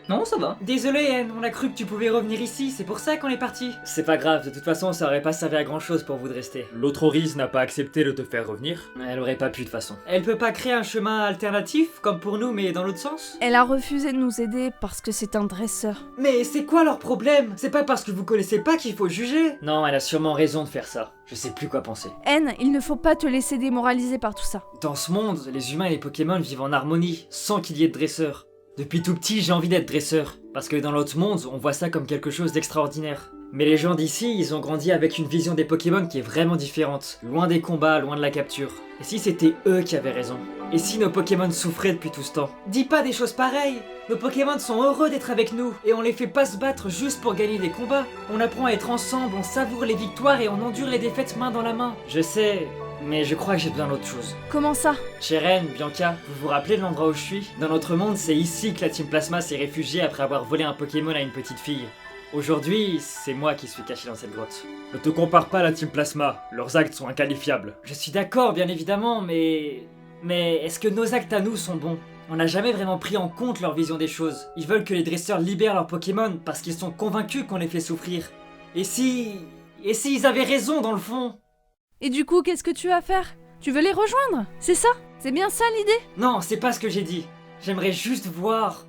Non, ça va. Désolé, Anne, on a cru que tu pouvais revenir ici, c'est pour ça qu'on est parti. C'est pas grave, de toute façon, ça aurait pas servi à grand chose pour vous de rester. L'autre Horis n'a pas accepté de te faire revenir. Elle aurait pas pu de toute façon. Elle peut pas créer un chemin alternatif, comme pour nous, mais dans l'autre sens? Elle a refusé de nous aider parce que c'est un dresseur. Mais c'est quoi leur problème? C'est pas parce que vous connaissez pas qu'il faut juger? Non, elle a sûrement raison de faire ça. Je sais plus quoi penser. N, il ne faut pas te laisser démoraliser par tout ça. Dans ce monde, les humains et les Pokémon vivent en harmonie, sans qu'il y ait de dresseurs. Depuis tout petit, j'ai envie d'être dresseur, parce que dans l'autre monde, on voit ça comme quelque chose d'extraordinaire. Mais les gens d'ici, ils ont grandi avec une vision des Pokémon qui est vraiment différente, loin des combats, loin de la capture. Et si c'était eux qui avaient raison? Et si nos Pokémon souffraient depuis tout ce temps? Dis pas des choses pareilles! Nos Pokémon sont heureux d'être avec nous, et on les fait pas se battre juste pour gagner des combats. On apprend à être ensemble, on savoure les victoires et on endure les défaites main dans la main. Je sais, mais je crois que j'ai besoin d'autre chose. Comment ça? Cheren, Bianca, vous vous rappelez de l'endroit où je suis? Dans notre monde, c'est ici que la Team Plasma s'est réfugiée après avoir volé un Pokémon à une petite fille. Aujourd'hui, c'est moi qui suis caché dans cette grotte. Ne te compare pas à la Team Plasma, leurs actes sont inqualifiables. Je suis d'accord, bien évidemment, mais est-ce que nos actes à nous sont bons? On n'a jamais vraiment pris en compte leur vision des choses. Ils veulent que les dresseurs libèrent leurs Pokémon parce qu'ils sont convaincus qu'on les fait souffrir. Et s'ils avaient raison dans le fond? Et du coup, qu'est-ce que tu vas faire? Tu veux les rejoindre? C'est ça? C'est bien ça l'idée? Non, c'est pas ce que j'ai dit. J'aimerais juste voir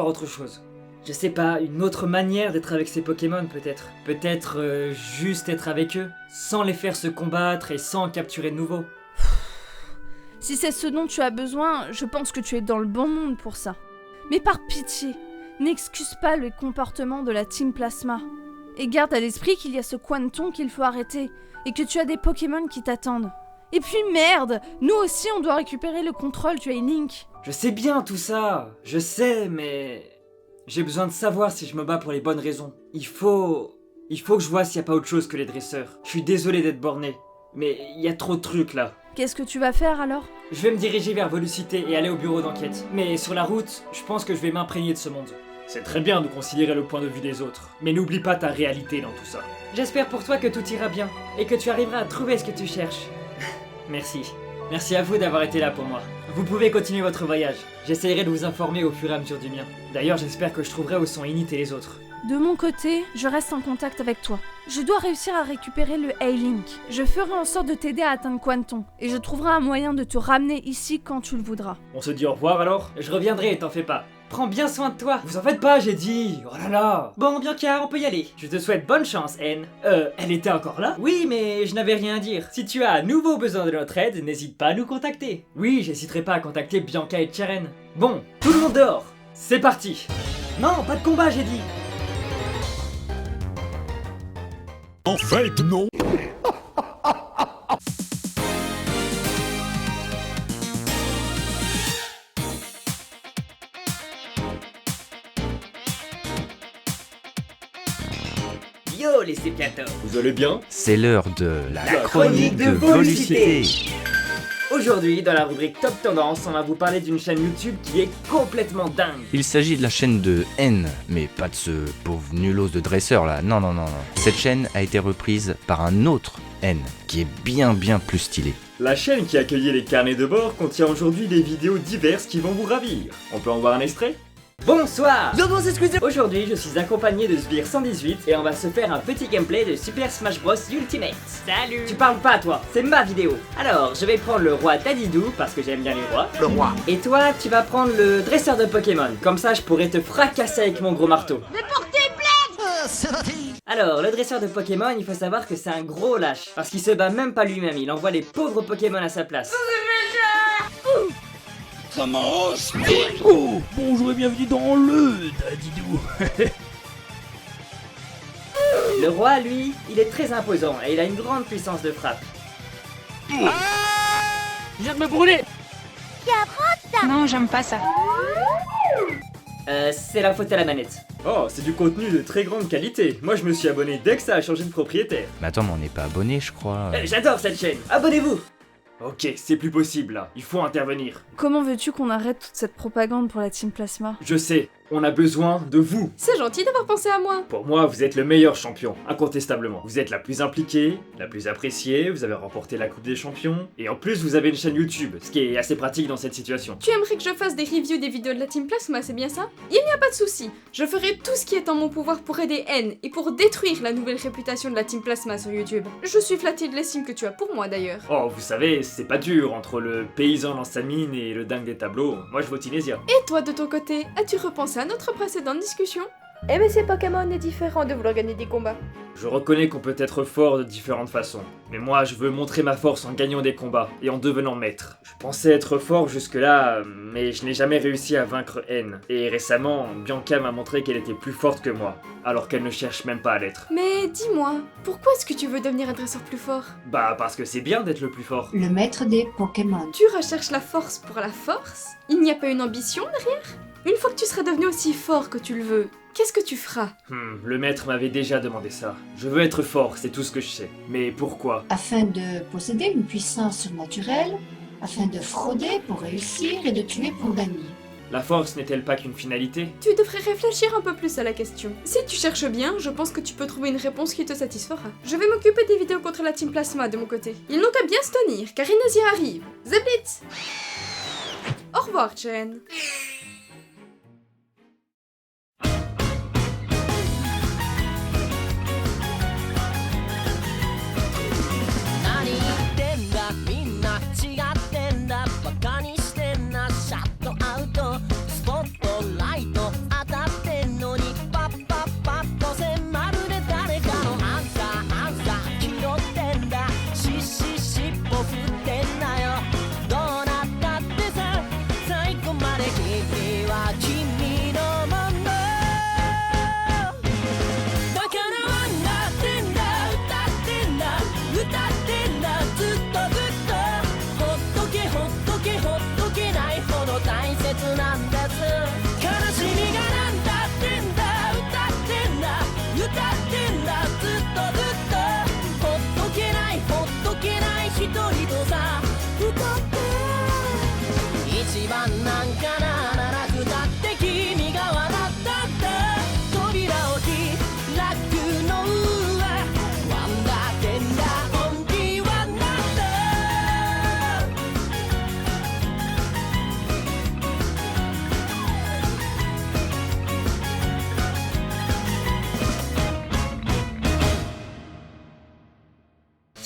autre chose. Je sais pas, une autre manière d'être avec ces Pokémon peut-être. Peut-être juste être avec eux, sans les faire se combattre et sans en capturer de nouveaux. Si c'est ce dont tu as besoin, je pense que tu es dans le bon monde pour ça. Mais par pitié, n'excuse pas le comportement de la Team Plasma. Et garde à l'esprit qu'il y a ce Quanton qu'il faut arrêter, et que tu as des Pokémon qui t'attendent. Et puis merde, nous aussi on doit récupérer le contrôle du A-Link. Je sais bien tout ça, je sais, mais... J'ai besoin de savoir si je me bats pour les bonnes raisons. Il faut que je vois s'il n'y a pas autre chose que les dresseurs. Je suis désolé d'être borné, mais il y a trop de trucs là. Qu'est-ce que tu vas faire alors? Je vais me diriger vers Volucité et aller au bureau d'enquête. Mais sur la route, je pense que je vais m'imprégner de ce monde. C'est très bien de considérer le point de vue des autres, mais n'oublie pas ta réalité dans tout ça. J'espère pour toi que tout ira bien, et que tu arriveras à trouver ce que tu cherches. Merci. Merci à vous d'avoir été là pour moi. Vous pouvez continuer votre voyage. J'essaierai de vous informer au fur et à mesure du mien. D'ailleurs, j'espère que je trouverai où sont Init et les autres. De mon côté, je reste en contact avec toi. Je dois réussir à récupérer le A-Link. Je ferai en sorte de t'aider à atteindre Quanton, et je trouverai un moyen de te ramener ici quand tu le voudras. On se dit au revoir alors? Je reviendrai, t'en fais pas. Prends bien soin de toi. Vous en faites pas, j'ai dit. Oh là là. Bon, Bianca, on peut y aller. Je te souhaite bonne chance, N. Elle était encore là? Oui, mais je n'avais rien à dire. Si tu as à nouveau besoin de notre aide, n'hésite pas à nous contacter. Oui, j'hésiterai pas à contacter Bianca et Cheren. Bon, tout le monde dehors. C'est parti. Non, pas de combat, j'ai dit. En fait, non. Yo les Sépiatos. Vous allez bien? C'est l'heure de la chronique de Volucité. Aujourd'hui, dans la rubrique Top Tendance, on va vous parler d'une chaîne YouTube qui est complètement dingue. Il s'agit de la chaîne de N, mais pas de ce pauvre nulos de dresseur là, non. Cette chaîne a été reprise par un autre N, qui est bien plus stylé. La chaîne qui accueillait les carnets de bord contient aujourd'hui des vidéos diverses qui vont vous ravir. On peut en voir un extrait? Bonsoir! Aujourd'hui, je suis accompagné de Sbire118 et on va se faire un petit gameplay de Super Smash Bros Ultimate. Salut! Tu parles pas toi, c'est ma vidéo. Alors, je vais prendre le roi Tadidou parce que j'aime bien les rois. Le roi. Et toi, tu vas prendre le dresseur de Pokémon. Comme ça, je pourrais te fracasser avec mon gros marteau. Mais portez plainte! C'est parti! Alors, le dresseur de Pokémon, il faut savoir que c'est un gros lâche. Parce qu'il se bat même pas lui-même, il envoie les pauvres Pokémon à sa place. Oh, bonjour et bienvenue dans le Dadidou. Le roi, lui, il est très imposant et il a une grande puissance de frappe. Je viens de me brûler. Non, j'aime pas ça. C'est la faute à la manette. Oh, c'est du contenu de très grande qualité. Moi, je me suis abonné dès que ça a changé de propriétaire. Mais attends, mais on n'est pas abonné, je crois. J'adore cette chaîne. Abonnez-vous. Ok, c'est plus possible là. Il faut intervenir. Comment veux-tu qu'on arrête toute cette propagande pour la Team Plasma? Je sais, on a besoin de vous. C'est gentil d'avoir pensé à moi. Pour moi, vous êtes le meilleur champion, incontestablement. Vous êtes la plus impliquée, la plus appréciée, vous avez remporté la Coupe des Champions, et en plus vous avez une chaîne YouTube, ce qui est assez pratique dans cette situation. Tu aimerais que je fasse des reviews des vidéos de la Team Plasma, c'est bien ça? Il n'y a pas de souci. Je ferai tout ce qui est en mon pouvoir pour aider N et pour détruire la nouvelle réputation de la Team Plasma sur YouTube. Je suis flattée de l'estime que tu as pour moi d'ailleurs. Oh, vous savez, c'est pas dur entre le paysan dans sa mine et le dingue des tableaux. Moi je vote Inésia. Et toi de ton côté, as-tu repensé à notre précédente discussion? Aimer ces Pokémon est différent de vouloir gagner des combats. Je reconnais qu'on peut être fort de différentes façons, mais moi je veux montrer ma force en gagnant des combats et en devenant maître. Je pensais être fort jusque-là, mais je n'ai jamais réussi à vaincre N. Et récemment, Bianca m'a montré qu'elle était plus forte que moi, alors qu'elle ne cherche même pas à l'être. Mais dis-moi, pourquoi est-ce que tu veux devenir un dresseur plus fort? Bah parce que c'est bien d'être le plus fort. Le maître des Pokémon. Tu recherches la force pour la force? Il n'y a pas une ambition derrière? Une fois que tu seras devenu aussi fort que tu le veux, qu'est-ce que tu feras? Le maître m'avait déjà demandé ça. Je veux être fort, c'est tout ce que je sais. Mais pourquoi? Afin de posséder une puissance surnaturelle, afin de frauder pour réussir et de tuer pour gagner. La force n'est-elle pas qu'une finalité? Tu devrais réfléchir un peu plus à la question. Si tu cherches bien, je pense que tu peux trouver une réponse qui te satisfera. Je vais m'occuper des vidéos contre la Team Plasma de mon côté. Ils n'ont qu'à bien se tenir, car Inésia arrive. Zeblitz! Au revoir. revoir, Jen.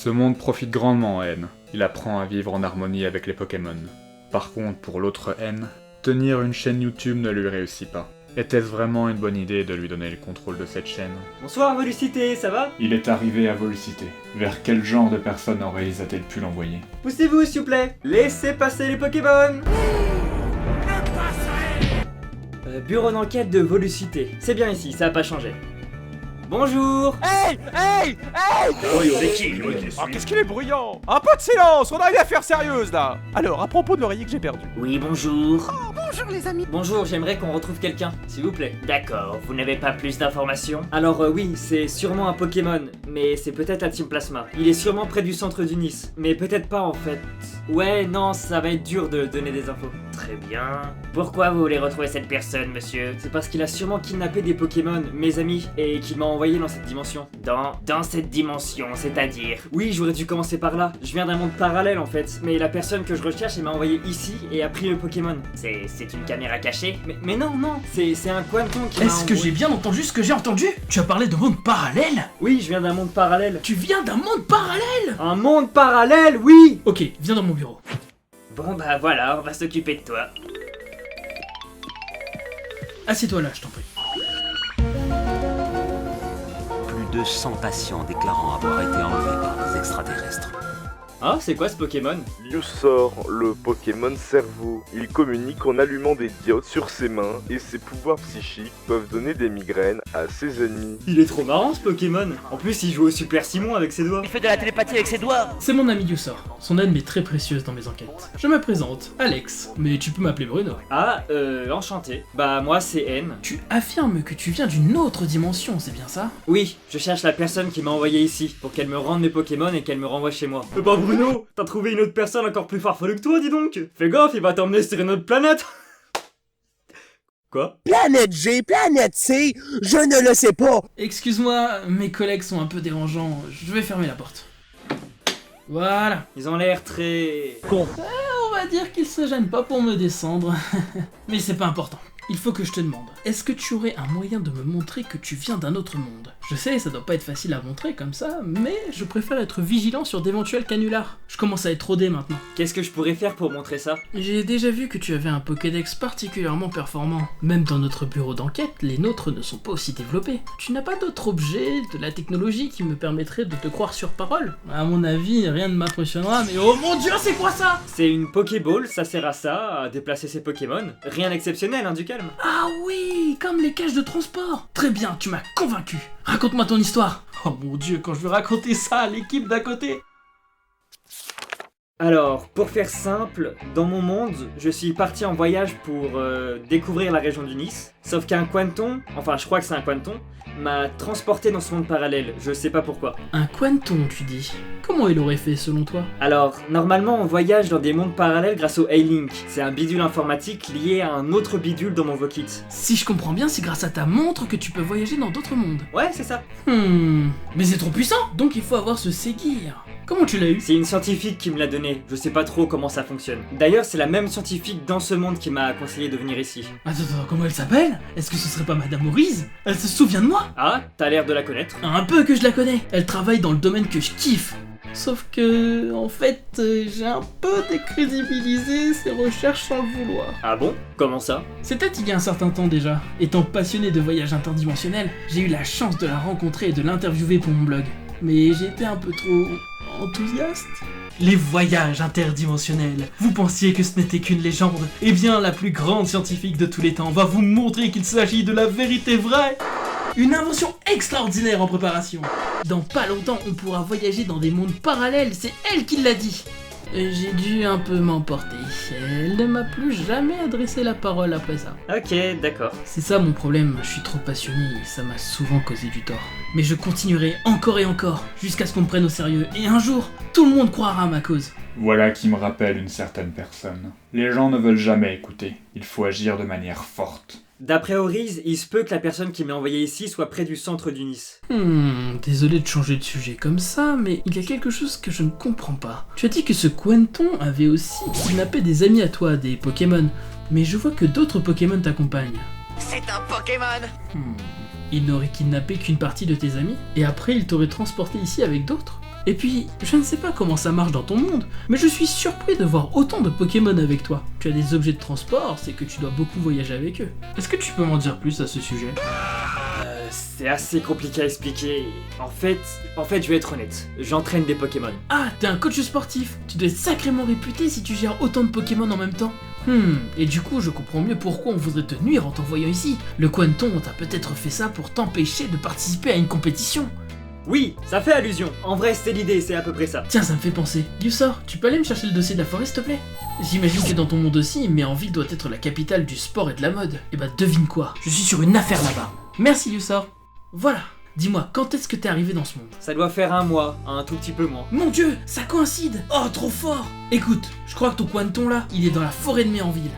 Ce monde profite grandement à N. Il apprend à vivre en harmonie avec les Pokémon. Par contre, pour l'autre N, tenir une chaîne YouTube ne lui réussit pas. Était-ce vraiment une bonne idée de lui donner le contrôle de cette chaîne? Bonsoir Volucité, ça va? Il est arrivé à Volucité. Vers quel genre de personne Aurélie a-t-elle pu l'envoyer? Poussez-vous s'il vous plaît. Laissez passer les Pokémon. Bureau d'enquête de Volucité. C'est bien ici, ça a pas changé. Bonjour. Hey! Hey! Hey! Oh, on est qui, Oh, qu'est-ce qu'il est bruyant! Un peu de silence! On arrive à faire sérieuse, là! Alors, à propos de l'oreiller que j'ai perdu. Oui, bonjour. Oh, bonjour les amis. Bonjour, j'aimerais qu'on retrouve quelqu'un, s'il vous plaît. D'accord, vous n'avez pas plus d'informations? Alors oui, c'est sûrement un Pokémon, mais c'est peut-être la Team Plasma. Il est sûrement près du centre du Nice, mais peut-être pas en fait. Ouais, non, ça va être dur de donner des infos. Très bien. Pourquoi vous voulez retrouver cette personne, monsieur? C'est parce qu'il a sûrement kidnappé des Pokémon, mes amis, et qu'il m'a envoyé dans cette dimension. Dans cette dimension, c'est-à-dire? Oui, j'aurais dû commencer par là. Je viens d'un monde parallèle en fait, mais la personne que je recherche, elle m'a envoyé ici et a pris le Pokémon. C'est une caméra cachée? Mais non, c'est un Quanton qui m'a Est-ce que j'ai bien entendu ce que j'ai entendu? Tu as parlé de monde parallèle? Oui, je viens d'un monde parallèle. Tu viens d'un monde parallèle? Un monde parallèle, oui! Ok, viens dans mon bureau. Bon bah voilà, on va s'occuper de toi. Assieds-toi là, je t'en prie. Plus de 100 patients déclarant avoir été enlevés par des extraterrestres. Ah, c'est quoi ce Pokémon? Liusor, le Pokémon cerveau. Il communique en allumant des diodes sur ses mains et ses pouvoirs psychiques peuvent donner des migraines à ses ennemis. Il est trop marrant ce Pokémon. En plus, il joue au Super Simon avec ses doigts. Il fait de la télépathie avec ses doigts. C'est mon ami Liusor. Son aide m'est très précieuse dans mes enquêtes. Je me présente, Alex, mais tu peux m'appeler Bruno. Ah, enchanté. Bah moi c'est N. Tu affirmes que tu viens d'une autre dimension, c'est bien ça? Oui, je cherche la personne qui m'a envoyé ici, pour qu'elle me rende mes Pokémon et qu'elle me renvoie chez moi. Bah Bruno, t'as trouvé une autre personne encore plus farfelue que toi, dis donc. Fais gaffe, il va t'emmener sur une autre planète. Quoi? Planète G, planète C, je ne le sais pas. Excuse-moi, mes collègues sont un peu dérangeants, je vais fermer la porte. Voilà. Ils ont l'air très... con. On va dire qu'ils se gênent pas pour me descendre. Mais c'est pas important. Il faut que je te demande, est-ce que tu aurais un moyen de me montrer que tu viens d'un autre monde? Je sais, ça doit pas être facile à montrer comme ça, mais je préfère être vigilant sur d'éventuels canulars. Je commence à être rodé maintenant. Qu'est-ce que je pourrais faire pour montrer ça? J'ai déjà vu que tu avais un Pokédex particulièrement performant. Même dans notre bureau d'enquête, les nôtres ne sont pas aussi développés. Tu n'as pas d'autres objets, de la technologie qui me permettrait de te croire sur parole? À mon avis, rien ne m'impressionnera, mais oh mon dieu, c'est quoi ça? C'est une Pokéball, ça sert à ça, à déplacer ses Pokémon. Rien d'exceptionnel, hein, du calme. Ah oui, comme les cages de transport. Très bien, tu m'as convaincu. Raconte-moi ton histoire. Oh mon dieu, quand je vais raconter ça à l'équipe d'à côté. Alors, pour faire simple, dans mon monde, je suis parti en voyage pour découvrir la région du Nice. Sauf qu'un Quanton, enfin je crois que c'est un Quanton, m'a transporté dans ce monde parallèle, je sais pas pourquoi. Un Quanton, tu dis? Comment il aurait fait selon toi? Alors, normalement on voyage dans des mondes parallèles grâce au A-Link. C'est un bidule informatique lié à un autre bidule dans mon Vokit. Si je comprends bien, c'est grâce à ta montre que tu peux voyager dans d'autres mondes. Ouais, c'est ça. Mais c'est trop puissant. Donc il faut avoir ce Séguir. Comment tu l'as eu? C'est une scientifique qui me l'a donné, je sais pas trop comment ça fonctionne. D'ailleurs, c'est la même scientifique dans ce monde qui m'a conseillé de venir ici. Attends, comment elle s'appelle? Est-ce que ce serait pas Madame Maurice? Elle se souvient de moi? Ah, t'as l'air de la connaître. Un peu que je la connais. Elle travaille dans le domaine que je kiffe. Sauf que, en fait, j'ai un peu décrédibilisé ses recherches sans le vouloir. Ah bon? Comment ça? C'était il y a un certain temps déjà. Étant passionné de voyages interdimensionnels, j'ai eu la chance de la rencontrer et de l'interviewer pour mon blog. Mais j'ai été un peu trop enthousiaste. Les voyages interdimensionnels. Vous pensiez que ce n'était qu'une légende? Eh bien, la plus grande scientifique de tous les temps va vous montrer qu'il s'agit de la vérité vraie. Une invention extraordinaire en préparation. Dans pas longtemps, on pourra voyager dans des mondes parallèles, c'est elle qui l'a dit. J'ai dû un peu m'emporter. Elle ne m'a plus jamais adressé la parole après ça. Ok, d'accord. C'est ça mon problème, je suis trop passionné et ça m'a souvent causé du tort. Mais je continuerai encore et encore, jusqu'à ce qu'on me prenne au sérieux. Et un jour, tout le monde croira à ma cause. Voilà qui me rappelle une certaine personne. Les gens ne veulent jamais écouter, il faut agir de manière forte. D'après Oriz, il se peut que la personne qui m'a envoyé ici soit près du centre du Nice. Désolé de changer de sujet comme ça, mais il y a quelque chose que je ne comprends pas. Tu as dit que ce Quenton avait aussi kidnappé des amis à toi, des Pokémon, mais je vois que d'autres Pokémon t'accompagnent. C'est un Pokémon! Il n'aurait kidnappé qu'une partie de tes amis, et après il t'aurait transporté ici avec d'autres? Et puis, je ne sais pas comment ça marche dans ton monde, mais je suis surpris de voir autant de Pokémon avec toi. Tu as des objets de transport, c'est que tu dois beaucoup voyager avec eux. Est-ce que tu peux m'en dire plus à ce sujet? C'est assez compliqué à expliquer. En fait, je vais être honnête. J'entraîne des Pokémon. Ah, t'es un coach sportif. Tu dois être sacrément réputé si tu gères autant de Pokémon en même temps. Et du coup, je comprends mieux pourquoi on voudrait te nuire en t'envoyant ici. Le Quenton t'a peut-être fait ça pour t'empêcher de participer à une compétition. Oui, ça fait allusion. En vrai, c'était l'idée, c'est à peu près ça. Tiens, ça me fait penser. Yusor, tu peux aller me chercher le dossier de la forêt, s'il te plaît? J'imagine que dans ton monde aussi, Méanville doit être la capitale du sport et de la mode. Et bah devine quoi, je suis sur une affaire là-bas. Merci Yusor. Voilà. Dis-moi, quand est-ce que t'es arrivé dans ce monde? Ça doit faire un mois, un tout petit peu moins. Mon dieu, ça coïncide! Oh, trop fort! Écoute, je crois que ton Quenton là, il est dans la forêt de Méanville.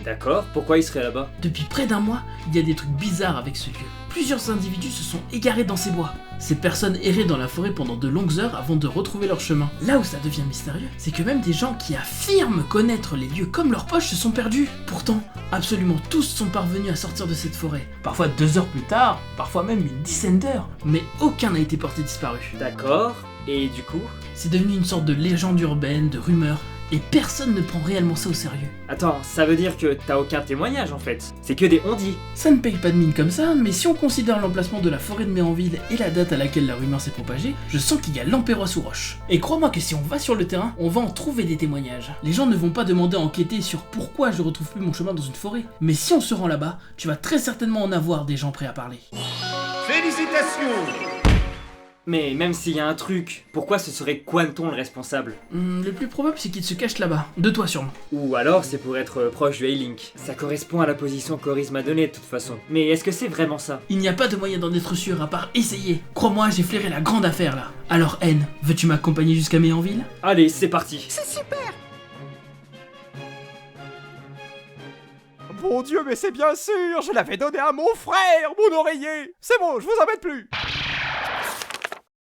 D'accord, pourquoi il serait là-bas? Depuis près d'un mois, il y a des trucs bizarres avec ce lieu. Plusieurs individus se sont égarés dans ces bois. Ces personnes erraient dans la forêt pendant de longues heures avant de retrouver leur chemin. Là où ça devient mystérieux, c'est que même des gens qui affirment connaître les lieux comme leur poche se sont perdus. Pourtant, absolument tous sont parvenus à sortir de cette forêt. Parfois 2 heures plus tard, parfois même une dizaine d'heures. Mais aucun n'a été porté disparu. D'accord, et du coup? C'est devenu une sorte de légende urbaine, de rumeur. Et personne ne prend réellement ça au sérieux. Attends, ça veut dire que t'as aucun témoignage en fait. C'est que des on-dit. Ça ne paye pas de mine comme ça, mais si on considère l'emplacement de la forêt de Méanville et la date à laquelle la rumeur s'est propagée, je sens qu'il y a l'Empérois sous roche. Et crois-moi que si on va sur le terrain, on va en trouver des témoignages. Les gens ne vont pas demander à enquêter sur pourquoi je retrouve plus mon chemin dans une forêt. Mais si on se rend là-bas, tu vas très certainement en avoir des gens prêts à parler. Félicitations! Mais même s'il y a un truc, pourquoi ce serait Quenton le responsable? Le plus probable c'est qu'il se cache là-bas, de toi sûrement. Ou alors c'est pour être proche du A-Link. Ça correspond à la position qu'Oriz m'a donnée de toute façon. Mais est-ce que c'est vraiment ça? Il n'y a pas de moyen d'en être sûr à part essayer. Crois-moi, j'ai flairé la grande affaire là. Alors N, veux-tu m'accompagner jusqu'à Méanville? Allez, c'est parti. C'est super! Mon dieu, mais c'est bien sûr! Je l'avais donné à mon frère, mon oreiller! C'est bon, je vous embête plus!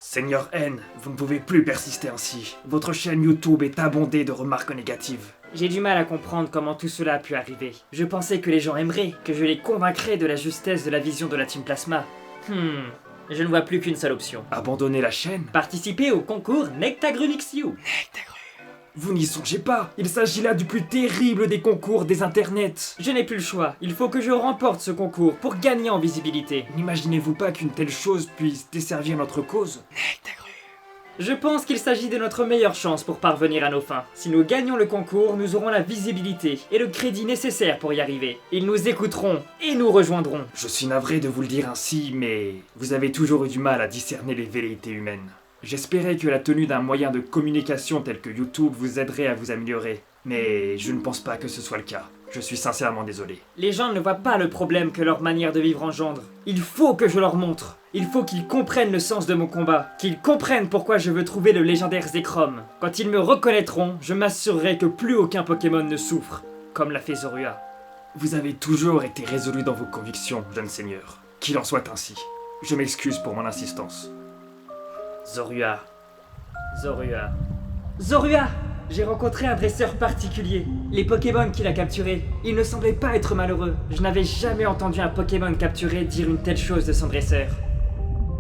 Seigneur N, vous ne pouvez plus persister ainsi. Votre chaîne YouTube est abondée de remarques négatives. J'ai du mal à comprendre comment tout cela a pu arriver. Je pensais que les gens aimeraient, que je les convaincrais de la justesse de la vision de la Team Plasma. Je ne vois plus qu'une seule option. Abandonner la chaîne? Participer au concours Nectagrunixio. Vous n'y songez pas. Il s'agit là du plus terrible des concours des internets. Je n'ai plus le choix. Il faut que je remporte ce concours pour gagner en visibilité. N'imaginez-vous pas qu'une telle chose puisse desservir notre cause? Je pense qu'il s'agit de notre meilleure chance pour parvenir à nos fins. Si nous gagnons le concours, nous aurons la visibilité et le crédit nécessaire pour y arriver. Ils nous écouteront et nous rejoindront. Je suis navré de vous le dire ainsi, mais vous avez toujours eu du mal à discerner les velléités humaines. J'espérais que la tenue d'un moyen de communication tel que YouTube vous aiderait à vous améliorer, mais je ne pense pas que ce soit le cas. Je suis sincèrement désolé. Les gens ne voient pas le problème que leur manière de vivre engendre. Il faut que je leur montre. Il faut qu'ils comprennent le sens de mon combat, qu'ils comprennent pourquoi je veux trouver le légendaire Zekrom. Quand ils me reconnaîtront, je m'assurerai que plus aucun Pokémon ne souffre, comme l'a fait Zorua. Vous avez toujours été résolu dans vos convictions, jeune seigneur. Qu'il en soit ainsi. Je m'excuse pour mon insistance. Zorua. Zorua. Zorua! J'ai rencontré un dresseur particulier. Les Pokémon qu'il a capturés, il ne semblait pas être malheureux. Je n'avais jamais entendu un Pokémon capturé dire une telle chose de son dresseur.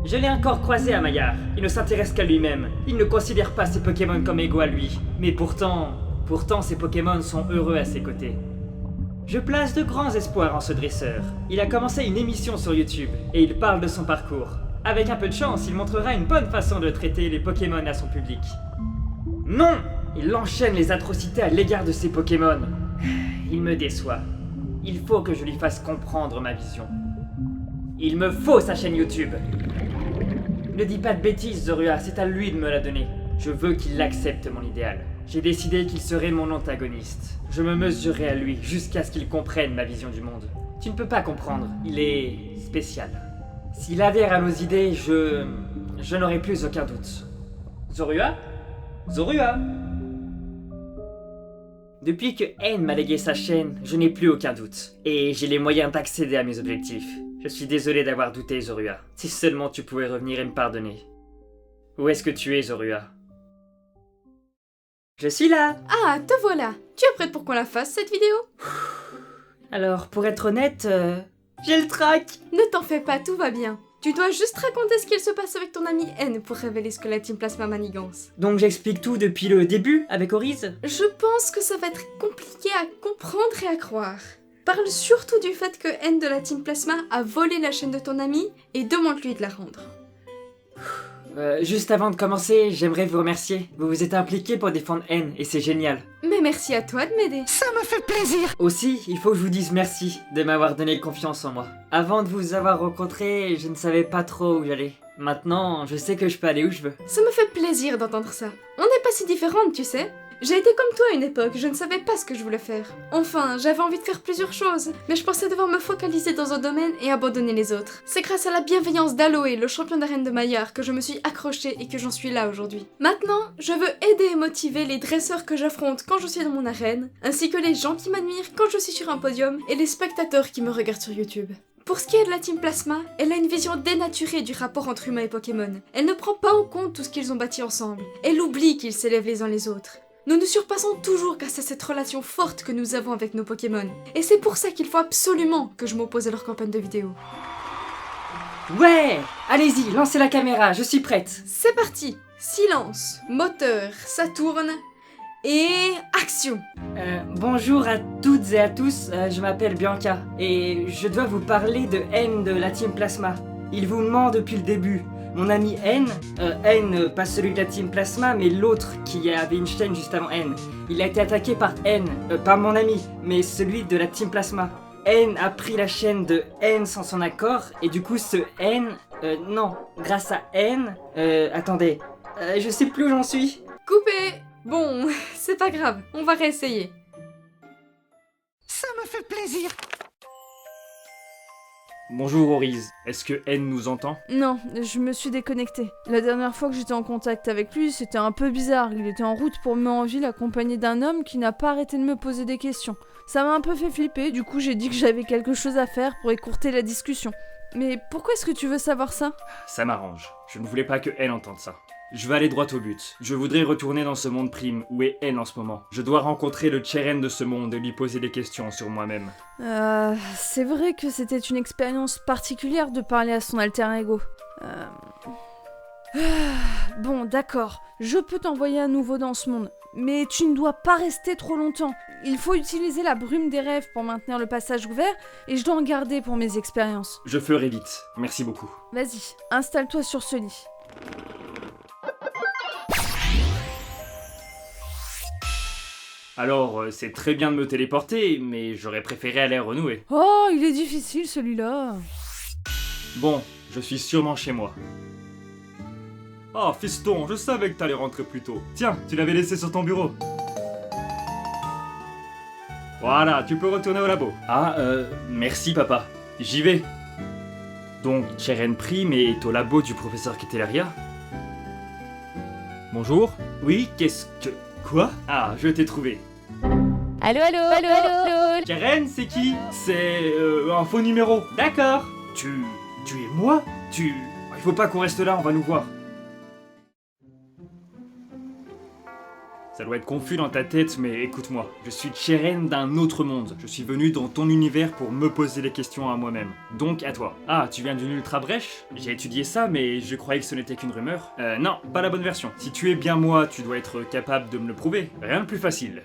Je l'ai encore croisé à Maillard. Il ne s'intéresse qu'à lui-même. Il ne considère pas ses Pokémon comme égaux à lui. Mais pourtant ses Pokémon sont heureux à ses côtés. Je place de grands espoirs en ce dresseur. Il a commencé une émission sur YouTube et il parle de son parcours. Avec un peu de chance, il montrera une bonne façon de traiter les Pokémon à son public. Non! Il enchaîne les atrocités à l'égard de ses Pokémon. Il me déçoit. Il faut que je lui fasse comprendre ma vision. Il me faut sa chaîne YouTube. Ne dis pas de bêtises, Zorua, c'est à lui de me la donner. Je veux qu'il accepte mon idéal. J'ai décidé qu'il serait mon antagoniste. Je me mesurerai à lui jusqu'à ce qu'il comprenne ma vision du monde. Tu ne peux pas comprendre, il est spécial. S'il adhère à nos idées, je n'aurai plus aucun doute. Zorua? Zorua? Depuis que N m'a légué sa chaîne, je n'ai plus aucun doute. Et j'ai les moyens d'accéder à mes objectifs. Je suis désolé d'avoir douté, Zorua. Si seulement tu pouvais revenir et me pardonner. Où est-ce que tu es, Zorua? Je suis là! Ah, te voilà! Tu es prête pour qu'on la fasse, cette vidéo? Alors, pour être honnête, j'ai le trac! Ne t'en fais pas, tout va bien. Tu dois juste raconter ce qu'il se passe avec ton ami N pour révéler ce que la Team Plasma manigance. Donc j'explique tout depuis le début, avec Oriz? Je pense que ça va être compliqué à comprendre et à croire. Parle surtout du fait que N de la Team Plasma a volé la chaîne de ton ami et demande-lui de la rendre. Juste avant de commencer, j'aimerais vous remercier. Vous vous êtes impliqué pour défendre N et c'est génial. Mais merci à toi de m'aider. Ça me fait plaisir. Aussi, il faut que je vous dise merci de m'avoir donné confiance en moi. Avant de vous avoir rencontré, je ne savais pas trop où j'allais. Maintenant, je sais que je peux aller où je veux. Ça me fait plaisir d'entendre ça. On n'est pas si différentes, tu sais. J'ai été comme toi à une époque, je ne savais pas ce que je voulais faire. Enfin, j'avais envie de faire plusieurs choses, mais je pensais devoir me focaliser dans un domaine et abandonner les autres. C'est grâce à la bienveillance d'Aloé, le champion d'arène de Maillard, que je me suis accrochée et que j'en suis là aujourd'hui. Maintenant, je veux aider et motiver les dresseurs que j'affronte quand je suis dans mon arène, ainsi que les gens qui m'admirent quand je suis sur un podium et les spectateurs qui me regardent sur YouTube. Pour ce qui est de la Team Plasma, elle a une vision dénaturée du rapport entre humains et Pokémon. Elle ne prend pas en compte tout ce qu'ils ont bâti ensemble. Elle oublie qu'ils s'élèvent les uns les autres. Nous nous surpassons toujours grâce à cette relation forte que nous avons avec nos Pokémon. Et c'est pour ça qu'il faut absolument que je m'oppose à leur campagne de vidéo. Ouais! Allez-y, lancez la caméra, je suis prête. C'est parti! Silence, moteur, ça tourne... Et action! Bonjour à toutes et à tous, je m'appelle Bianca, et je dois vous parler de N de la Team Plasma. Il vous ment depuis le début. Mon ami N, pas celui de la Team Plasma, mais l'autre qui avait une chaîne juste avant N. Il a été attaqué par N, pas mon ami, mais celui de la Team Plasma. N a pris la chaîne de N sans son accord, et du coup ce N, non, grâce à N, attendez, je sais plus où j'en suis. Coupé! Bon, c'est pas grave, on va réessayer. Ça me fait plaisir. Bonjour Oriz, est-ce que N nous entend? Non, je me suis déconnectée. La dernière fois que j'étais en contact avec lui, c'était un peu bizarre. Il était en route pour me mettre en ville accompagné d'un homme qui n'a pas arrêté de me poser des questions. Ça m'a un peu fait flipper, du coup j'ai dit que j'avais quelque chose à faire pour écourter la discussion. Mais pourquoi est-ce que tu veux savoir ça? Ça m'arrange, je ne voulais pas que N entende ça. Je vais aller droit au but. Je voudrais retourner dans ce monde prime où est N en ce moment. Je dois rencontrer le Cheren de ce monde et lui poser des questions sur moi-même. C'est vrai que c'était une expérience particulière de parler à son alter ego. Bon, d'accord, je peux t'envoyer à nouveau dans ce monde, mais tu ne dois pas rester trop longtemps. Il faut utiliser la brume des rêves pour maintenir le passage ouvert, et je dois en garder pour mes expériences. Je ferai vite, merci beaucoup. Vas-y, installe-toi sur ce lit. Alors, c'est très bien de me téléporter, mais j'aurais préféré aller renouer. Oh, il est difficile celui-là. Bon, je suis sûrement chez moi. Oh, fiston, je savais que t'allais rentrer plus tôt. Tiens, tu l'avais laissé sur ton bureau. Voilà, tu peux retourner au labo. Ah, merci papa. J'y vais. Donc, Cheren Prime est au labo du professeur Ketelaria. Bonjour. Oui, qu'est-ce que... Quoi? Ah, je t'ai trouvé. Allô, allô, allô, allô. Cheren, c'est qui? C'est un faux numéro. D'accord. Tu es moi? Il faut pas qu'on reste là, on va nous voir. Ça doit être confus dans ta tête, mais écoute-moi. Je suis Cheren d'un autre monde. Je suis venu dans ton univers pour me poser les questions à moi-même. Donc à toi. Ah, tu viens d'une ultra brèche? J'ai étudié ça, mais je croyais que ce n'était qu'une rumeur. Non, pas la bonne version. Si tu es bien moi, tu dois être capable de me le prouver. Rien de plus facile.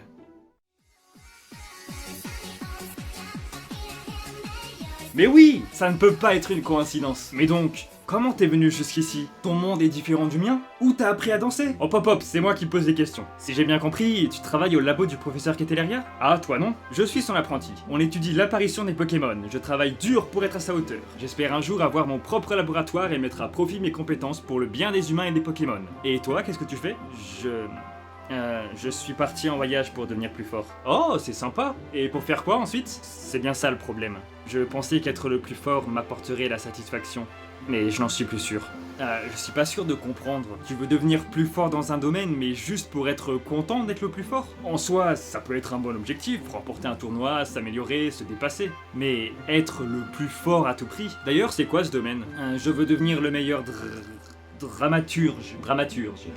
Mais oui, ça ne peut pas être une coïncidence. Mais donc, comment t'es venu jusqu'ici? Ton monde est différent du mien? Où t'as appris à danser? Hop hop hop, c'est moi qui pose les questions. Si j'ai bien compris, tu travailles au labo du professeur Keteleria? Ah, toi non? Je suis son apprenti. On étudie l'apparition des Pokémon. Je travaille dur pour être à sa hauteur. J'espère un jour avoir mon propre laboratoire et mettre à profit mes compétences pour le bien des humains et des Pokémon. Et toi, qu'est-ce que tu fais? Je suis parti en voyage pour devenir plus fort. Oh, c'est sympa. Et pour faire quoi ensuite? C'est bien ça le problème. Je pensais qu'être le plus fort m'apporterait la satisfaction, mais je n'en suis plus sûr. Je suis pas sûr de comprendre. Tu veux devenir plus fort dans un domaine, mais juste pour être content d'être le plus fort? En soi, ça peut être un bon objectif, remporter un tournoi, s'améliorer, se dépasser. Mais être le plus fort à tout prix? D'ailleurs, c'est quoi ce domaine? Je veux devenir le meilleur dramaturge,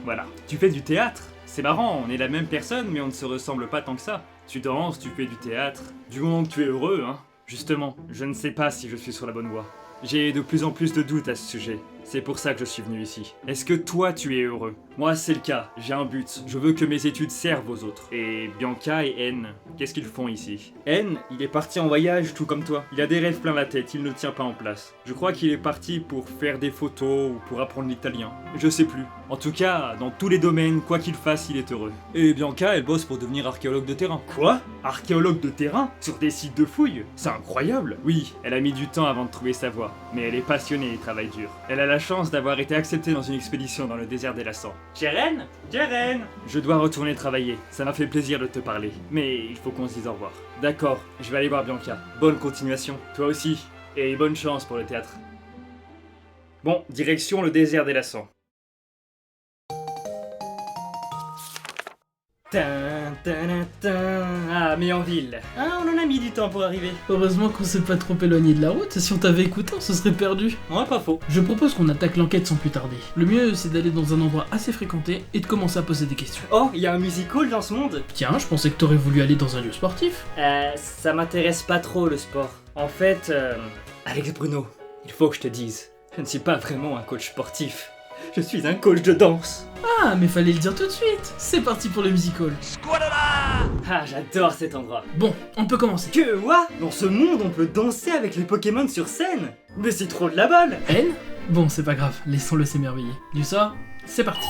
voilà. Tu fais du théâtre? C'est marrant, on est la même personne, mais on ne se ressemble pas tant que ça. Tu danses, tu fais du théâtre. Du moment que tu es heureux, hein. Justement, je ne sais pas si je suis sur la bonne voie. J'ai de plus en plus de doutes à ce sujet. C'est pour ça que je suis venu ici. Est-ce que toi, tu es heureux? Moi, c'est le cas. J'ai un but. Je veux que mes études servent aux autres. Et Bianca et N, qu'est-ce qu'ils font ici? N, il est parti en voyage tout comme toi. Il a des rêves plein la tête, il ne tient pas en place. Je crois qu'il est parti pour faire des photos ou pour apprendre l'italien. Je sais plus. En tout cas, dans tous les domaines, quoi qu'il fasse, il est heureux. Et Bianca, elle bosse pour devenir archéologue de terrain. Quoi? Archéologue de terrain? Sur des sites de fouilles? C'est incroyable! Oui, elle a mis du temps avant de trouver sa voie. Mais elle est passionnée et travaille dur. Elle a la chance d'avoir été acceptée dans une expédition dans le désert des Lassans. Cheren! Je dois retourner travailler. Ça m'a fait plaisir de te parler. Mais il faut qu'on se dise au revoir. D'accord, je vais aller voir Bianca. Bonne continuation. Toi aussi. Et bonne chance pour le théâtre. Bon, direction le désert des Lassans. Ah, mais en ville. Ah, on en a mis du temps pour arriver. Heureusement qu'on s'est pas trop éloigné de la route, si on t'avait écouté, on se serait perdu. Ouais, pas faux. Je propose qu'on attaque l'enquête sans plus tarder. Le mieux, c'est d'aller dans un endroit assez fréquenté et de commencer à poser des questions. Oh, il y a un musical dans ce monde? Tiens, je pensais que t'aurais voulu aller dans un lieu sportif. Ça m'intéresse pas trop le sport. En fait, Alex Bruno, il faut que je te dise, je ne suis pas vraiment un coach sportif. Je suis un coach de danse. Ah, mais fallait le dire tout de suite. C'est parti pour le musical. Ah, j'adore cet endroit. Bon, on peut commencer. Que quoi? Dans ce monde, on peut danser avec les Pokémon sur scène? Mais c'est trop de la balle. N? Bon, c'est pas grave, laissons-le s'émerveiller. Du ça, c'est parti.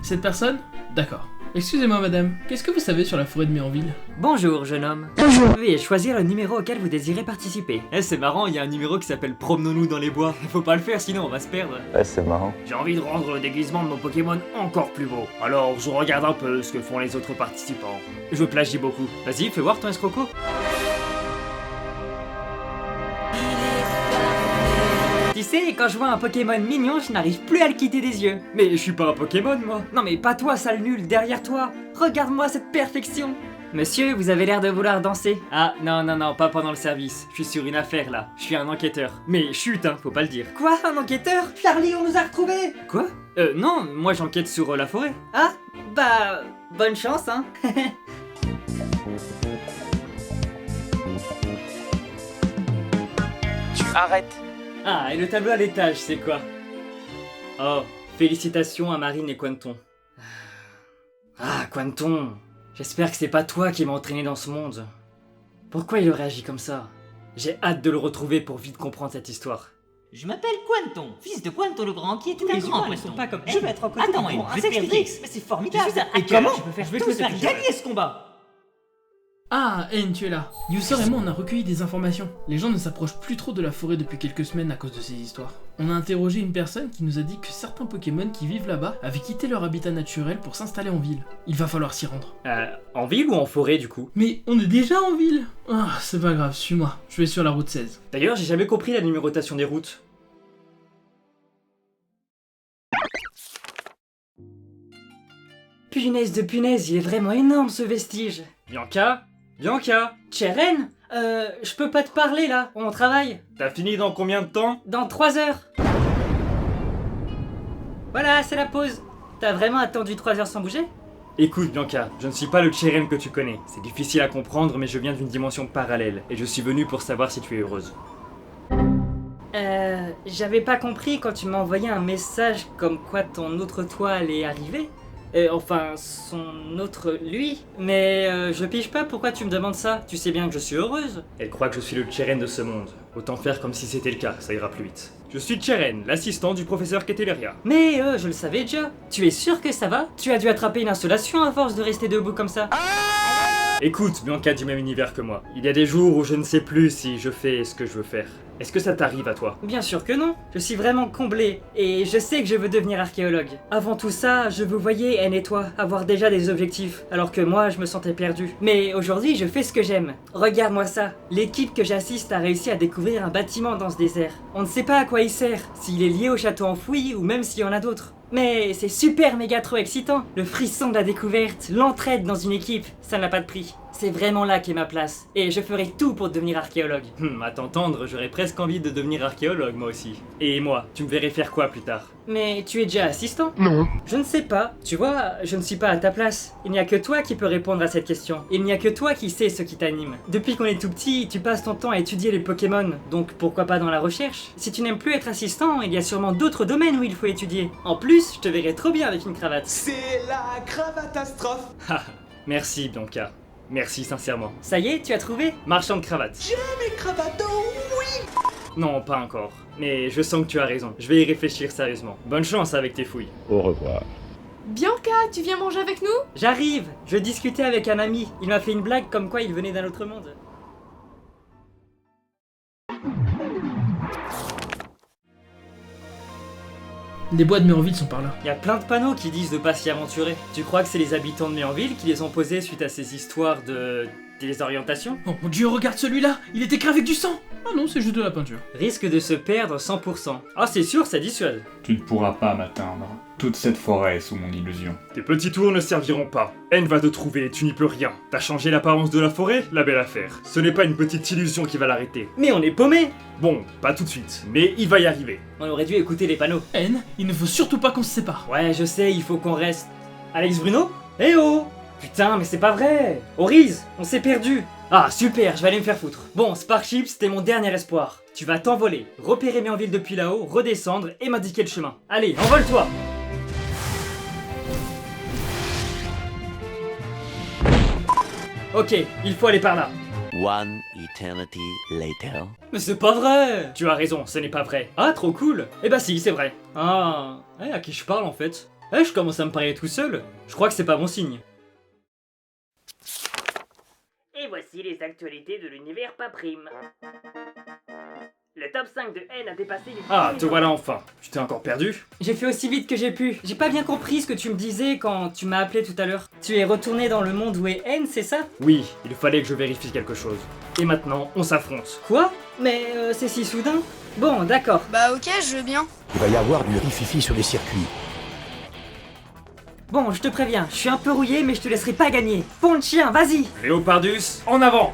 Cette personne? D'accord. Excusez-moi madame, qu'est-ce que vous savez sur la forêt de Méranville? Bonjour jeune homme. Bonjour. Veuillez choisir le numéro auquel vous désirez participer. C'est marrant, il y a un numéro qui s'appelle Promenons-nous dans les bois. Faut pas le faire sinon on va se perdre. C'est marrant. J'ai envie de rendre le déguisement de mon Pokémon encore plus beau. Alors je regarde un peu ce que font les autres participants. Je plagie beaucoup. Vas-y, fais voir ton escroco. Tu sais, quand je vois un Pokémon mignon, je n'arrive plus à le quitter des yeux. Mais je suis pas un Pokémon, moi. Non mais pas toi, sale nul, derrière toi. Regarde-moi cette perfection. Monsieur, vous avez l'air de vouloir danser. Ah, non, pas pendant le service. Je suis sur une affaire, là. Je suis un enquêteur. Mais chut, hein, faut pas le dire. Quoi, un enquêteur? Charlie, on nous a retrouvés. Quoi? Non, moi j'enquête sur la forêt. Ah, bah, bonne chance, hein. Tu arrêtes. Ah, et le tableau à l'étage, c'est quoi? Oh, félicitations à Marine et Quanton. Ah, Quanton, j'espère que c'est pas toi qui m'as entraîné dans ce monde. Pourquoi il réagit comme ça? J'ai hâte de le retrouver pour vite comprendre cette histoire. Je m'appelle Quanton, fils de Quanton le Grand, qui était un grand poisson. Pas comme... Je vais être en côté Attends, du grand je vais t'expliquer. Mais c'est formidable. Et comment je peux faire gagner ce combat. Ah, N, tu es là. User et moi, on a recueilli des informations. Les gens ne s'approchent plus trop de la forêt depuis quelques semaines à cause de ces histoires. On a interrogé une personne qui nous a dit que certains Pokémon qui vivent là-bas avaient quitté leur habitat naturel pour s'installer en ville. Il va falloir s'y rendre. En ville ou en forêt du coup? Mais on est déjà en ville. Ah, c'est pas grave, suis-moi. Je vais sur la route 16. D'ailleurs, j'ai jamais compris la numérotation des routes. Punaise de punaise, il est vraiment énorme ce vestige. Bianca? Cheren? Je peux pas te parler là, on travaille. T'as fini dans combien de temps? Dans 3 heures. Voilà, c'est la pause. T'as vraiment attendu 3 heures sans bouger? Écoute Bianca, je ne suis pas le Cheren que tu connais. C'est difficile à comprendre mais je viens d'une dimension parallèle et je suis venu pour savoir si tu es heureuse. J'avais pas compris quand tu m'as envoyé un message comme quoi ton autre toi allait arriver. Enfin, son autre lui. Mais je pige pas pourquoi tu me demandes ça. Tu sais bien que je suis heureuse. Elle croit que je suis le Cheren de ce monde. Autant faire comme si c'était le cas, ça ira plus vite. Je suis Cheren, l'assistant du professeur Keteleria. Mais je le savais déjà. Tu es sûr que ça va? Tu as dû attraper une insolation à force de rester debout comme ça. Écoute, Bianca du même univers que moi. Il y a des jours où je ne sais plus si je fais ce que je veux faire. Est-ce que ça t'arrive à toi? Bien sûr que non. Je suis vraiment comblé et je sais que je veux devenir archéologue. Avant tout ça, je vous voyais, N et toi, avoir déjà des objectifs, alors que moi, je me sentais perdu. Mais aujourd'hui, je fais ce que j'aime. Regarde-moi ça. L'équipe que j'assiste a réussi à découvrir un bâtiment dans ce désert. On ne sait pas à quoi il sert, s'il est lié au château enfoui ou même s'il y en a d'autres. Mais c'est super méga trop excitant. Le frisson de la découverte, l'entraide dans une équipe, ça n'a pas de prix. C'est vraiment là qu'est ma place. Et je ferai tout pour devenir archéologue. À t'entendre, j'aurais presque envie de devenir archéologue moi aussi. Et moi, tu me verrais faire quoi plus tard? Mais tu es déjà assistant? Non. Je ne sais pas. Tu vois, je ne suis pas à ta place. Il n'y a que toi qui peux répondre à cette question. Il n'y a que toi qui sais ce qui t'anime. Depuis qu'on est tout petit, tu passes ton temps à étudier les Pokémon. Donc pourquoi pas dans la recherche? Si tu n'aimes plus être assistant, il y a sûrement d'autres domaines où il faut étudier. En plus, je te verrais trop bien avec une cravate. C'est la cravatastrophe. Merci Bianca. Merci sincèrement. Ça y est, tu as trouvé? Marchand de cravates. J'ai mes cravates, oui. Non, pas encore. Mais je sens que tu as raison. Je vais y réfléchir sérieusement. Bonne chance avec tes fouilles. Au revoir. Bianca, tu viens manger avec nous? J'arrive. Je discutais avec un ami. Il m'a fait une blague comme quoi il venait d'un autre monde. Les bois de Méroville sont par là. Il y a plein de panneaux qui disent de pas s'y aventurer. Tu crois que c'est les habitants de Méroville qui les ont posés suite à ces histoires de désorientation? Oh mon dieu, regarde celui-là. Il est écrit avec du sang. Ah non, c'est juste de la peinture. Risque de se perdre 100%. Ah c'est sûr, ça dissuade. Tu ne pourras pas m'atteindre. Toute cette forêt est sous mon illusion. Tes petits tours ne serviront pas. N va te trouver, tu n'y peux rien. T'as changé l'apparence de la forêt? La belle affaire. Ce n'est pas une petite illusion qui va l'arrêter. Mais on est paumé. Bon, pas tout de suite, mais il va y arriver. On aurait dû écouter les panneaux. N, il ne faut surtout pas qu'on se sépare. Ouais, je sais, il faut qu'on reste. Alex Bruno? Eh oh! Putain, mais c'est pas vrai! Oriz, on s'est perdu! Ah, super, je vais aller me faire foutre. Bon, Sparkship, c'était mon dernier espoir. Tu vas t'envoler, repérer Méroville depuis là-haut, redescendre et m'indiquer le chemin. Allez, envole-toi! Ok, il faut aller par là. One eternity later. Mais c'est pas vrai! Tu as raison, ce n'est pas vrai. Ah, trop cool! Eh bah si, c'est vrai. Ah, à qui je parle en fait? Je commence à me parler tout seul. Je crois que c'est pas bon signe. Et voici les actualités de l'univers pas prime. Le top 5 de N a dépassé les... Ah, te voilà enfin. Tu t'es encore perdu? J'ai fait aussi vite que j'ai pu. J'ai pas bien compris ce que tu me disais quand tu m'as appelé tout à l'heure. Tu es retourné dans le monde où est N, c'est ça? Oui, il fallait que je vérifie quelque chose. Et maintenant, on s'affronte. Quoi? Mais c'est si soudain? Bon, d'accord. Bah ok, je veux bien. Il va y avoir du rififi sur les circuits. Bon, je te préviens, je suis un peu rouillé, mais je te laisserai pas gagner. Pont de chien, vas-y! Léopardus, en avant!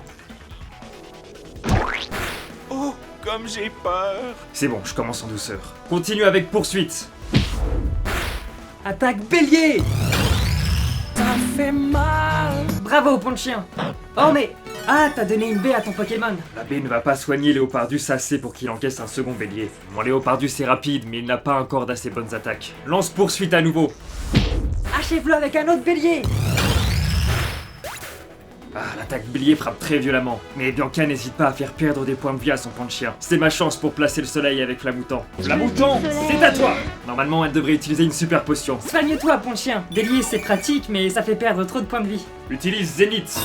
Oh, comme j'ai peur. C'est bon, je commence en douceur. Continue avec poursuite. Attaque bélier! Ça fait mal. Bravo, pont de chien! Oh mais... Ah, t'as donné une baie à ton Pokémon. La baie ne va pas soigner Léopardus assez pour qu'il encaisse un second bélier. Mon Léopardus est rapide, mais il n'a pas encore d'assez bonnes attaques. Lance poursuite à nouveau. Achève-le avec un autre bélier! Ah, l'attaque bélier frappe très violemment. Mais Bianca n'hésite pas à faire perdre des points de vie à son pont de chien. C'est ma chance pour placer le soleil avec Flamoutant. Flamoutant, c'est à toi! Normalement, elle devrait utiliser une super potion. Soigne-toi, pont de chien. Bélier, c'est pratique, mais ça fait perdre trop de points de vie. Utilise Zénith.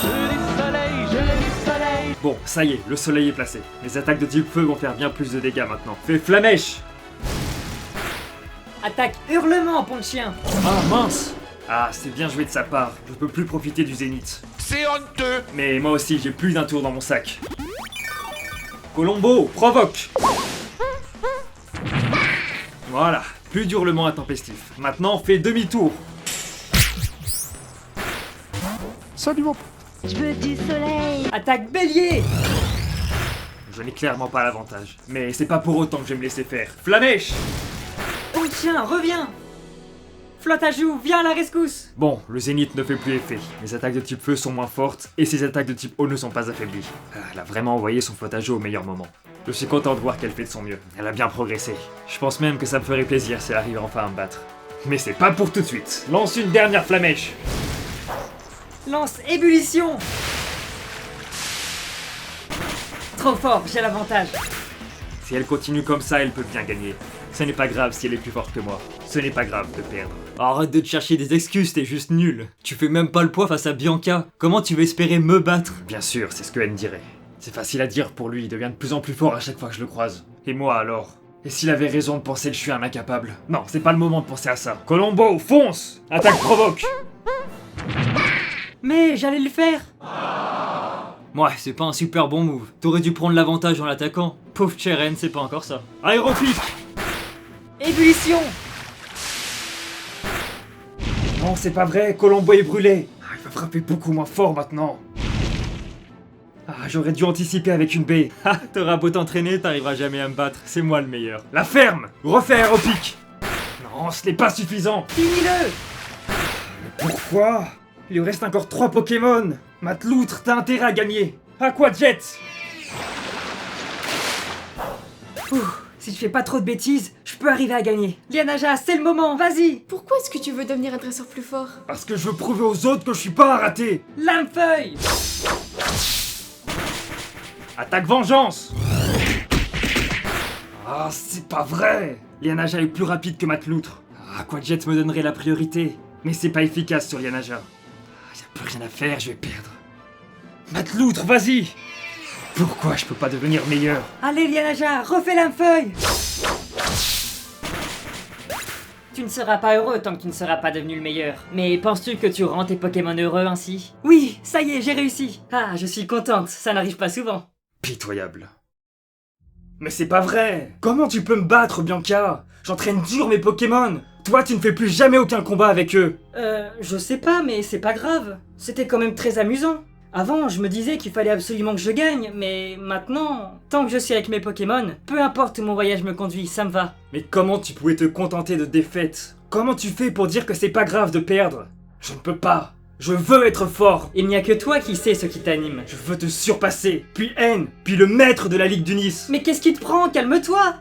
Bon, ça y est, le soleil est placé. Les attaques de type feu vont faire bien plus de dégâts maintenant. Fais Flamèche! Attaque hurlement, pont de chien! Ah mince! Ah, c'est bien joué de sa part. Je peux plus profiter du Zénith. C'est honteux. Mais moi aussi, j'ai plus d'un tour dans mon sac. Colombo, provoque! Voilà, plus d'hurlements intempestifs. Maintenant, fais demi-tour. Salut mon... Je veux du soleil. Attaque bélier! Je n'ai clairement pas l'avantage. Mais c'est pas pour autant que je vais me laisser faire. Flamèche! Oh tiens, reviens! Flotte à joue, viens à la rescousse! Bon, le zénith ne fait plus effet. Mes attaques de type feu sont moins fortes, et ses attaques de type eau ne sont pas affaiblies. Elle a vraiment envoyé son flotte à joue au meilleur moment. Je suis content de voir qu'elle fait de son mieux. Elle a bien progressé. Je pense même que ça me ferait plaisir si elle arrive enfin à me battre. Mais c'est pas pour tout de suite. Lance une dernière flamèche. Lance ébullition! Trop fort, j'ai l'avantage. Si elle continue comme ça, elle peut bien gagner. Ce n'est pas grave si elle est plus forte que moi. Ce n'est pas grave de perdre. Arrête de te chercher des excuses, t'es juste nul. Tu fais même pas le poids face à Bianca. Comment tu veux espérer me battre? Bien sûr, c'est ce que N dirait. C'est facile à dire pour lui, il devient de plus en plus fort à chaque fois que je le croise. Et moi alors? Et s'il avait raison de penser que je suis un incapable? Non, c'est pas le moment de penser à ça. Colombo, fonce! Attaque provoque! Mais j'allais le faire! Ouais, c'est pas un super bon move. T'aurais dû prendre l'avantage en l'attaquant. Pauvre Cheren, c'est pas encore ça. Aéropique! Ébullition! Non, c'est pas vrai, Colombo est brûlé. Il va frapper beaucoup moins fort maintenant. J'aurais dû anticiper avec une baie. T'auras beau t'entraîner, t'arriveras jamais à me battre. C'est moi le meilleur. La ferme! Refais aéropique! Non, ce n'est pas suffisant. Finis-le! Mais pourquoi? Il lui reste encore 3 Pokémon. Matloutre, t'as intérêt à gagner. Aqua Jet! Si je fais pas trop de bêtises, je peux arriver à gagner. Lianaja, c'est le moment, vas-y! Pourquoi est-ce que tu veux devenir un dresseur plus fort? Parce que je veux prouver aux autres que je suis pas un raté. Lame-feuille! Attaque vengeance! C'est pas vrai! Lianaja est plus rapide que Matloutre. Aqua Jet me donnerait la priorité. Mais c'est pas efficace sur Lianaja. Y'a plus rien à faire, je vais perdre. Matloutre, vas-y! Pourquoi je peux pas devenir meilleur? Allez Lianaja, refais Lame-feuille! Tu ne seras pas heureux tant que tu ne seras pas devenu le meilleur. Mais penses-tu que tu rends tes Pokémon heureux ainsi? Oui, ça y est, j'ai réussi! Ah, je suis contente, ça n'arrive pas souvent. Pitoyable. Mais c'est pas vrai! Comment tu peux me battre, Bianca? J'entraîne dur mes Pokémon! Toi, tu ne fais plus jamais aucun combat avec eux! Je sais pas, mais c'est pas grave. C'était quand même très amusant. Avant, je me disais qu'il fallait absolument que je gagne, mais maintenant, tant que je suis avec mes Pokémon, peu importe où mon voyage me conduit, ça me va. Mais comment tu pouvais te contenter de défaite? Comment tu fais pour dire que c'est pas grave de perdre? Je ne peux pas! Je veux être fort! Il n'y a que toi qui sais ce qui t'anime. Je veux te surpasser, puis N, puis le maître de la Ligue du Nice! Mais qu'est-ce qui te prend? Calme-toi!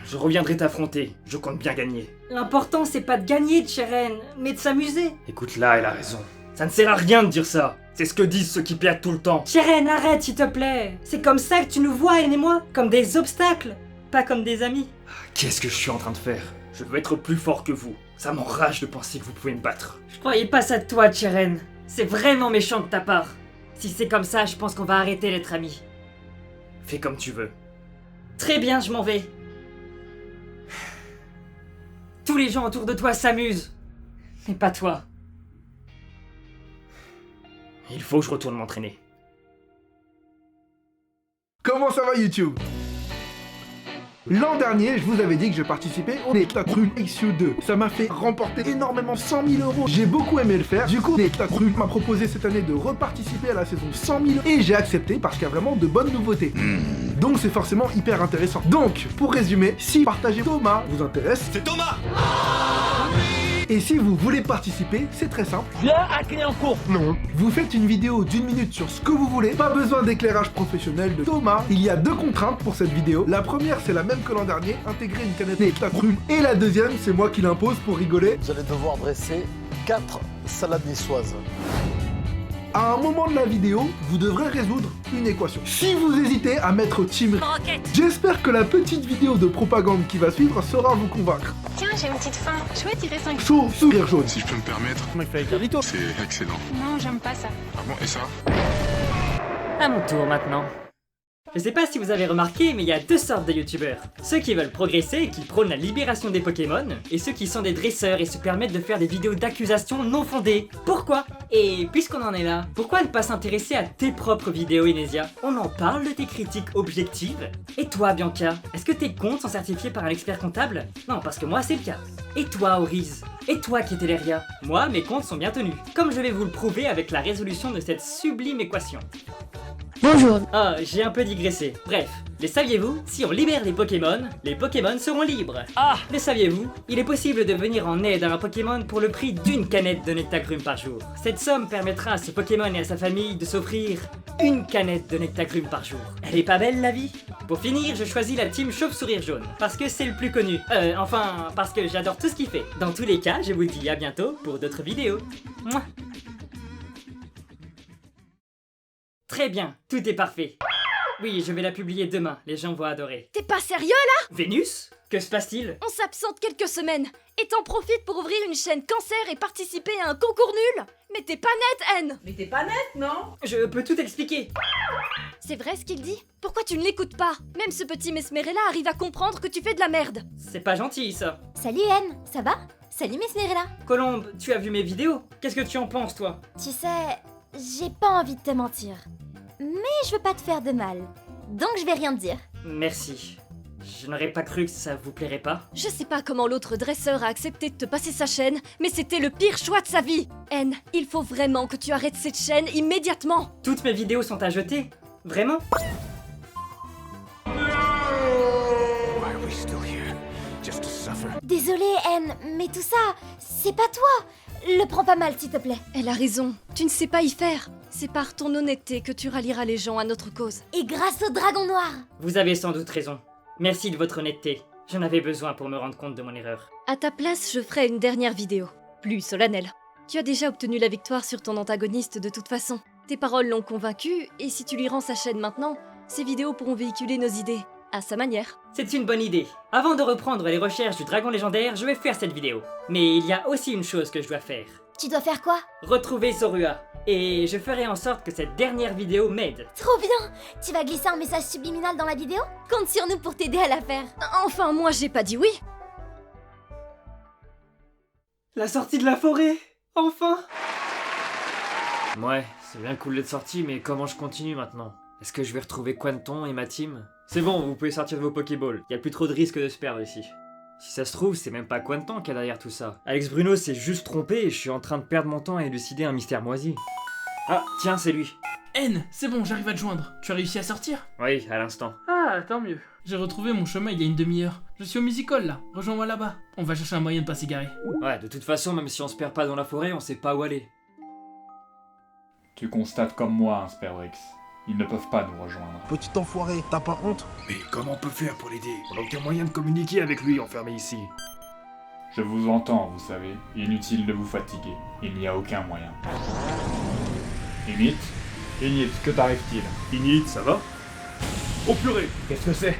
Je reviendrai t'affronter, je compte bien gagner. L'important c'est pas de gagner, Cheren, mais de s'amuser. Écoute là, elle a raison. Ça ne sert à rien de dire ça. C'est ce que disent ceux qui perdent tout le temps. Cheren, arrête s'il te plaît. C'est comme ça que tu nous vois, N et moi, comme des obstacles, pas comme des amis. Qu'est-ce que je suis en train de faire? Je veux être plus fort que vous. Ça m'enrage de penser que vous pouvez me battre. Je croyais pas ça de toi, Cheren. C'est vraiment méchant de ta part. Si c'est comme ça, je pense qu'on va arrêter d'être amis. Fais comme tu veux. Très bien, je m'en vais. Tous les gens autour de toi s'amusent. Mais pas toi. Il faut que je retourne m'entraîner. Comment ça va YouTube? L'an dernier, je vous avais dit que je participais au Nectacrune XU2. Ça m'a fait remporter énormément 100 000 €. J'ai beaucoup aimé le faire. Du coup, Nectacrune m'a proposé cette année de reparticiper à la saison 100 000 € et j'ai accepté parce qu'il y a vraiment de bonnes nouveautés. Donc c'est forcément hyper intéressant. Donc, pour résumer, si partager Thomas vous intéresse, c'est Thomas. Et si vous voulez participer, c'est très simple. Viens à Clignancourt. Non. Vous faites une vidéo d'1 minute sur ce que vous voulez. Pas besoin d'éclairage professionnel de Thomas. Il y a 2 contraintes pour cette vidéo. La première, c'est la même que l'an dernier, intégrer une canette Nectacrune. Et la deuxième, c'est moi qui l'impose pour rigoler. Vous allez devoir dresser 4 salades niçoises. À un moment de la vidéo, vous devrez résoudre une équation. Si vous hésitez à mettre Team Rocket, j'espère que la petite vidéo de propagande qui va suivre saura vous convaincre. Tiens, j'ai une petite faim. Je vais tirer 5. Chaud, sourire jaune. Si je peux me permettre, c'est excellent. Non, j'aime pas ça. Ah bon, et ça? À mon tour maintenant. Je sais pas si vous avez remarqué, mais il y a 2 sortes de youtubeurs. Ceux qui veulent progresser et qui prônent la libération des Pokémon, et ceux qui sont des dresseurs et se permettent de faire des vidéos d'accusations non fondées. Pourquoi? Et puisqu'on en est là, pourquoi ne pas s'intéresser à tes propres vidéos, Inésia? On en parle de tes critiques objectives? Et toi, Bianca, est-ce que tes comptes sont certifiés par un expert comptable? Non, parce que moi c'est le cas. Et toi, Oriz? Et toi, Keteleria? Moi, mes comptes sont bien tenus, comme je vais vous le prouver avec la résolution de cette sublime équation. Bonjour. Ah, j'ai un peu digressé. Bref, les saviez-vous? Si on libère les Pokémon seront libres. Ah, les saviez-vous? Il est possible de venir en aide à un Pokémon pour le prix d'une canette de Nectagrume par jour. Cette somme permettra à ce Pokémon et à sa famille de s'offrir une canette de Nectagrume par jour. Elle est pas belle la vie? Pour finir, je choisis la team Chauve-Sourire Jaune, parce que c'est le plus connu. Enfin, parce que j'adore tout ce qu'il fait. Dans tous les cas, je vous dis à bientôt pour d'autres vidéos. Mouah. Très bien, tout est parfait. Oui, je vais la publier demain, les gens vont adorer. T'es pas sérieux là? Vénus? Que se passe-t-il? On s'absente quelques semaines, et t'en profites pour ouvrir une chaîne cancer et participer à un concours nul? Mais t'es pas nette, N! Mais t'es pas nette, non? Je peux tout expliquer. C'est vrai ce qu'il dit? Pourquoi tu ne l'écoutes pas? Même ce petit Mesmerella arrive à comprendre que tu fais de la merde. C'est pas gentil, ça. Salut N, ça va? Salut Mesmerella. Colombe, tu as vu mes vidéos? Qu'est-ce que tu en penses, toi? Tu sais, j'ai pas envie de te mentir. Mais je veux pas te faire de mal. Donc je vais rien te dire. Merci. Je n'aurais pas cru que ça vous plairait pas. Je sais pas comment l'autre dresseur a accepté de te passer sa chaîne, mais c'était le pire choix de sa vie. N, il faut vraiment que tu arrêtes cette chaîne immédiatement. Toutes mes vidéos sont à jeter? Vraiment? Désolée N, mais tout ça, c'est pas toi. Le prends pas mal s'il te plaît. Elle a raison, tu ne sais pas y faire. C'est par ton honnêteté que tu rallieras les gens à notre cause. Et grâce au dragon noir. Vous avez sans doute raison. Merci de votre honnêteté. J'en avais besoin pour me rendre compte de mon erreur. À ta place, je ferai une dernière vidéo. Plus solennelle. Tu as déjà obtenu la victoire sur ton antagoniste de toute façon. Tes paroles l'ont convaincu, et si tu lui rends sa chaîne maintenant, ces vidéos pourront véhiculer nos idées. À sa manière. C'est une bonne idée. Avant de reprendre les recherches du dragon légendaire, je vais faire cette vidéo. Mais il y a aussi une chose que je dois faire. Tu dois faire quoi? Retrouver Zorua. Et je ferai en sorte que cette dernière vidéo m'aide. Trop bien! Tu vas glisser un message subliminal dans la vidéo? Compte sur nous pour t'aider à la faire. Enfin, moi j'ai pas dit oui. La sortie de la forêt! Enfin! Ouais, c'est bien cool d'être sorti, mais comment je continue maintenant? Est-ce que je vais retrouver Quanton et ma team? C'est bon, vous pouvez sortir de vos Pokéballs. Y a plus trop de risques de se perdre ici. Si ça se trouve, c'est même pas Quanton qui est derrière tout ça. Alex Bruno s'est juste trompé et je suis en train de perdre mon temps à élucider un mystère moisi. Ah, tiens, c'est lui. N, c'est bon, j'arrive à te joindre. Tu as réussi à sortir? Oui, à l'instant. Ah, tant mieux. J'ai retrouvé mon chemin il y a une demi-heure. Je suis au music-hall là, rejoins-moi là-bas. On va chercher un moyen de pas s'égarer. Ouais, de toute façon, même si on se perd pas dans la forêt, on sait pas où aller. Tu constates comme moi, hein, Sperrix. Ils ne peuvent pas nous rejoindre. Petit enfoiré, t'as pas honte? Mais comment on peut faire pour l'aider? On n'a aucun moyen de communiquer avec lui enfermé ici. Je vous entends, vous savez. Inutile de vous fatiguer. Il n'y a aucun moyen. Init? Init, que t'arrive-t-il? Init, ça va? Oh purée! Qu'est-ce que c'est?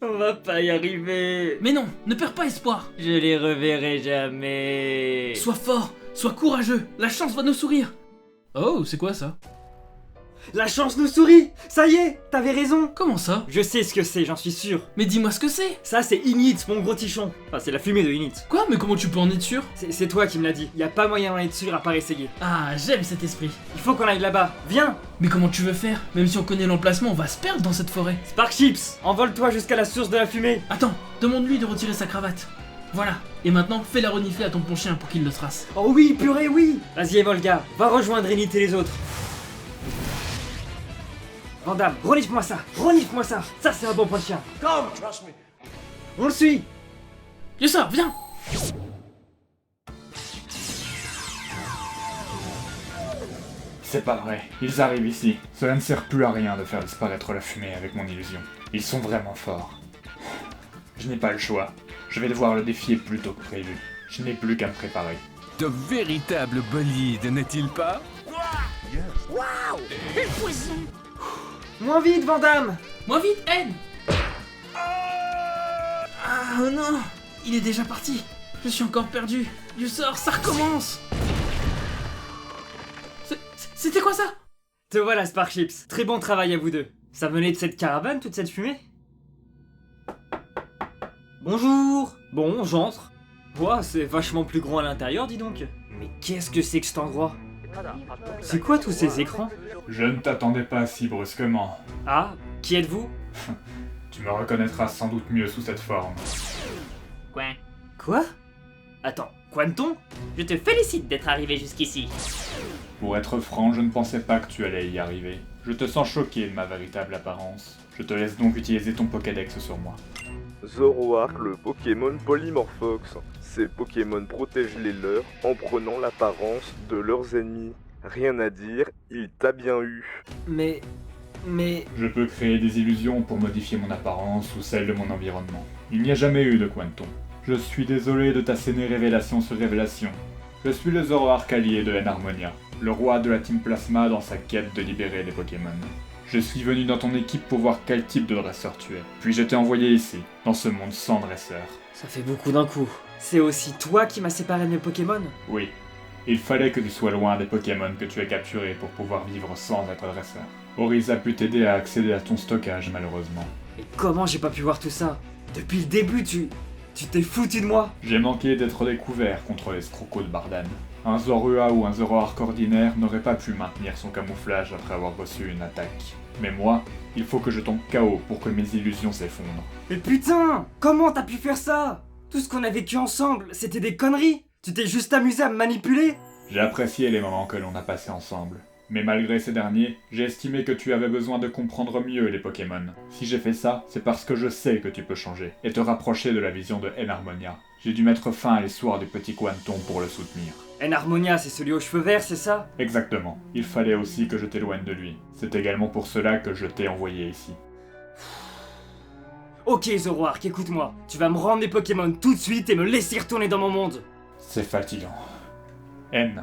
On va pas y arriver. Mais non, ne perds pas espoir. Je les reverrai jamais. Sois fort, sois courageux, la chance va nous sourire. Oh, c'est quoi ça? La chance nous sourit! Ça y est, t'avais raison! Comment ça? Je sais ce que c'est, j'en suis sûr. Mais dis-moi ce que c'est! Ça, c'est Init, mon gros tichon. Enfin, c'est la fumée de Init. Quoi? Mais comment tu peux en être sûr? C'est toi qui me l'as dit. Y a pas moyen d'en être sûr à part essayer. Ah, j'aime cet esprit. Il faut qu'on aille là-bas. Viens! Mais comment tu veux faire? Même si on connaît l'emplacement, on va se perdre dans cette forêt. Sparkships, envole-toi jusqu'à la source de la fumée. Attends, demande-lui de retirer sa cravate. Voilà. Et maintenant, fais-la renifler à ton bon chien pour qu'il le trace. Oh oui, purée, oui! Vas-y, Volga, va rejoindre Init et les autres. Vandame, renifle-moi ça! Renifle-moi ça! Ça, c'est un bon point de chien! Come, trust me! On le suit! Yossor, viens! C'est pas vrai. Ils arrivent ici. Cela ne sert plus à rien de faire disparaître la fumée avec mon illusion. Ils sont vraiment forts. Je n'ai pas le choix. Je vais devoir le défier plus tôt que prévu. Je n'ai plus qu'à me préparer. De véritables bolides, n'est-il pas? Waouh! Le poison! Moins vite, Vandame! Moins vite, N! Ah oh non! Il est déjà parti! Je suis encore perdu! Yossor, ça recommence! C'était quoi ça? Te voilà, Sparkships. Très bon travail à vous deux. Ça venait de cette caravane, toute cette fumée? Bonjour! Bon, j'entre. Ouah, c'est vachement plus grand à l'intérieur, dis donc. Mais qu'est-ce que c'est que cet endroit? C'est quoi tous ces écrans? Je ne t'attendais pas si brusquement. Ah, qui êtes-vous? Tu me reconnaîtras sans doute mieux sous cette forme. Quoi? Quoi? Attends, Quanton? Je te félicite d'être arrivé jusqu'ici. Pour être franc, je ne pensais pas que tu allais y arriver. Je te sens choqué de ma véritable apparence. Je te laisse donc utiliser ton Pokédex sur moi. Zoroark, le Pokémon Polymorphox. Ces Pokémon protègent les leurs en prenant l'apparence de leurs ennemis. Rien à dire, il t'a bien eu. Mais... Je peux créer des illusions pour modifier mon apparence ou celle de mon environnement. Il n'y a jamais eu de Quanton. Je suis désolé de t'asséner révélation sur révélation. Je suis le Zoroark allié de N-Harmonia, le roi de la Team Plasma dans sa quête de libérer les Pokémon. Je suis venu dans ton équipe pour voir quel type de dresseur tu es. Puis je t'ai envoyé ici, dans ce monde sans dresseur. Ça fait beaucoup d'un coup. C'est aussi toi qui m'as séparé de mes Pokémon? Oui. Il fallait que tu sois loin des Pokémon que tu as capturés pour pouvoir vivre sans être dresseur. Oriz a pu t'aider à accéder à ton stockage, malheureusement. Et comment j'ai pas pu voir tout ça? Depuis le début, tu t'es foutu de moi? J'ai manqué d'être découvert contre les Scrocos de Bardan. Un Zorua ou un Zoroark ordinaire n'aurait pas pu maintenir son camouflage après avoir reçu une attaque. Mais moi, il faut que je tombe KO pour que mes illusions s'effondrent. Mais putain! Comment t'as pu faire ça? Tout ce qu'on a vécu ensemble, c'était des conneries! Tu t'es juste amusé à me manipuler? J'ai apprécié les moments que l'on a passés ensemble. Mais malgré ces derniers, j'ai estimé que tu avais besoin de comprendre mieux les Pokémon. Si j'ai fait ça, c'est parce que je sais que tu peux changer, et te rapprocher de la vision de N-Harmonia. J'ai dû mettre fin à l'histoire du petit Quanton pour le soutenir. N-Harmonia, c'est celui aux cheveux verts, c'est ça? Exactement. Il fallait aussi que je t'éloigne de lui. C'est également pour cela que je t'ai envoyé ici. Ok Zoroark, écoute-moi. Tu vas me rendre mes Pokémon tout de suite et me laisser retourner dans mon monde. C'est fatigant. N,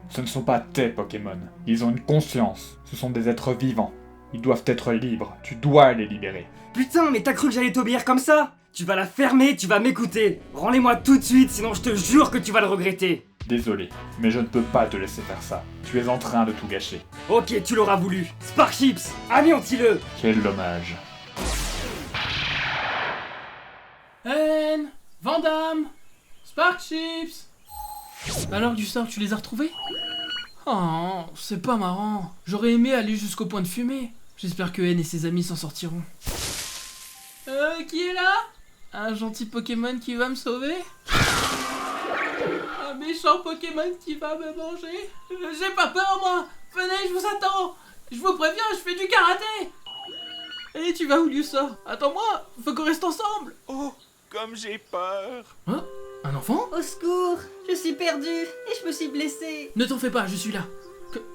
ce ne sont pas tes Pokémon. Ils ont une conscience. Ce sont des êtres vivants. Ils doivent être libres. Tu dois les libérer. Putain, mais t'as cru que j'allais t'obéir comme ça? Tu vas la fermer, tu vas m'écouter. Rends-les-moi tout de suite, sinon je te jure que tu vas le regretter. Désolé, mais je ne peux pas te laisser faire ça. Tu es en train de tout gâcher. Ok, tu l'auras voulu. Sparkships, anéantis-le. Quel dommage. N, Vandame, Sparkships. Alors du sort, tu les as retrouvés? Oh, c'est pas marrant. J'aurais aimé aller jusqu'au point de fumée. J'espère que N et ses amis s'en sortiront. Qui est là? Un gentil Pokémon qui va me sauver? Un méchant Pokémon qui va me manger? J'ai pas peur, moi! Venez, je vous attends! Je vous préviens, je fais du karaté! Et tu vas où, Lusa? Attends-moi, faut qu'on reste ensemble! Oh, comme j'ai peur! Hein? Un enfant? Au secours, je suis perdu et je me suis blessé. Ne t'en fais pas, je suis là.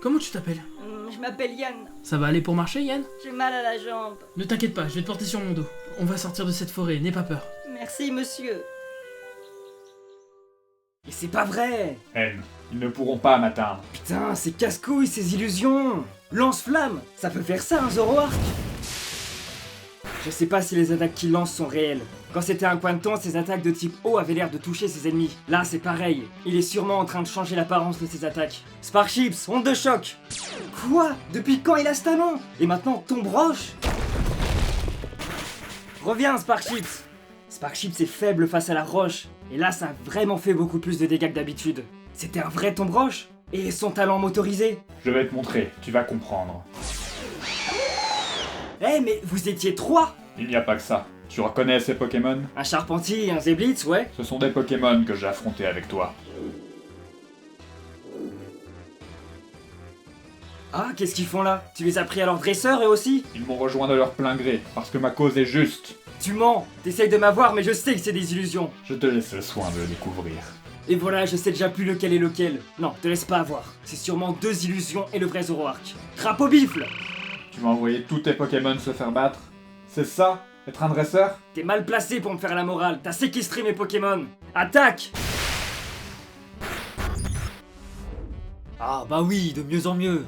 Comment tu t'appelles? Je m'appelle Yann. Ça va aller pour marcher, Yann? J'ai mal à la jambe. Ne t'inquiète pas, je vais te porter sur mon dos. On va sortir de cette forêt, n'aie pas peur. Merci, monsieur. Mais c'est pas vrai! N, ils ne pourront pas m'atteindre. Putain, c'est casse-couilles, ces illusions! Lance-flamme! Ça peut faire ça, un Zoroark? Je sais pas si les attaques qu'il lance sont réelles. Quand c'était un Quanton, ses attaques de type eau avaient l'air de toucher ses ennemis. Là, c'est pareil. Il est sûrement en train de changer l'apparence de ses attaques. Sparkships, onde de choc! Quoi? Depuis quand il a ce talent? Et maintenant, tombe roche? Reviens, Sparkships! Sparkships est faible face à la roche. Et là, ça a vraiment fait beaucoup plus de dégâts que d'habitude. C'était un vrai tombe roche? Et son talent motorisé? Je vais te montrer, tu vas comprendre. Eh, mais vous étiez 3! Il n'y a pas que ça. Tu reconnais ces Pokémon? Un Charpentier et un Zeblitz, ouais. Ce sont des Pokémon que j'ai affrontés avec toi. Ah, qu'est-ce qu'ils font là? Tu les as pris à leur dresseur eux aussi? Ils m'ont rejoint de leur plein gré, parce que ma cause est juste. Tu mens! T'essayes de m'avoir, mais je sais que c'est des illusions. Je te laisse le soin de le découvrir. Et voilà, je sais déjà plus lequel est lequel. Non, te laisse pas avoir. C'est sûrement 2 illusions et le vrai Zoroark. Crapaud bifle! Tu vas envoyer tous tes Pokémon se faire battre? C'est ça? Être un dresseur? T'es mal placé pour me faire la morale. T'as séquestré mes Pokémon. Attaque! Ah bah oui, de mieux en mieux.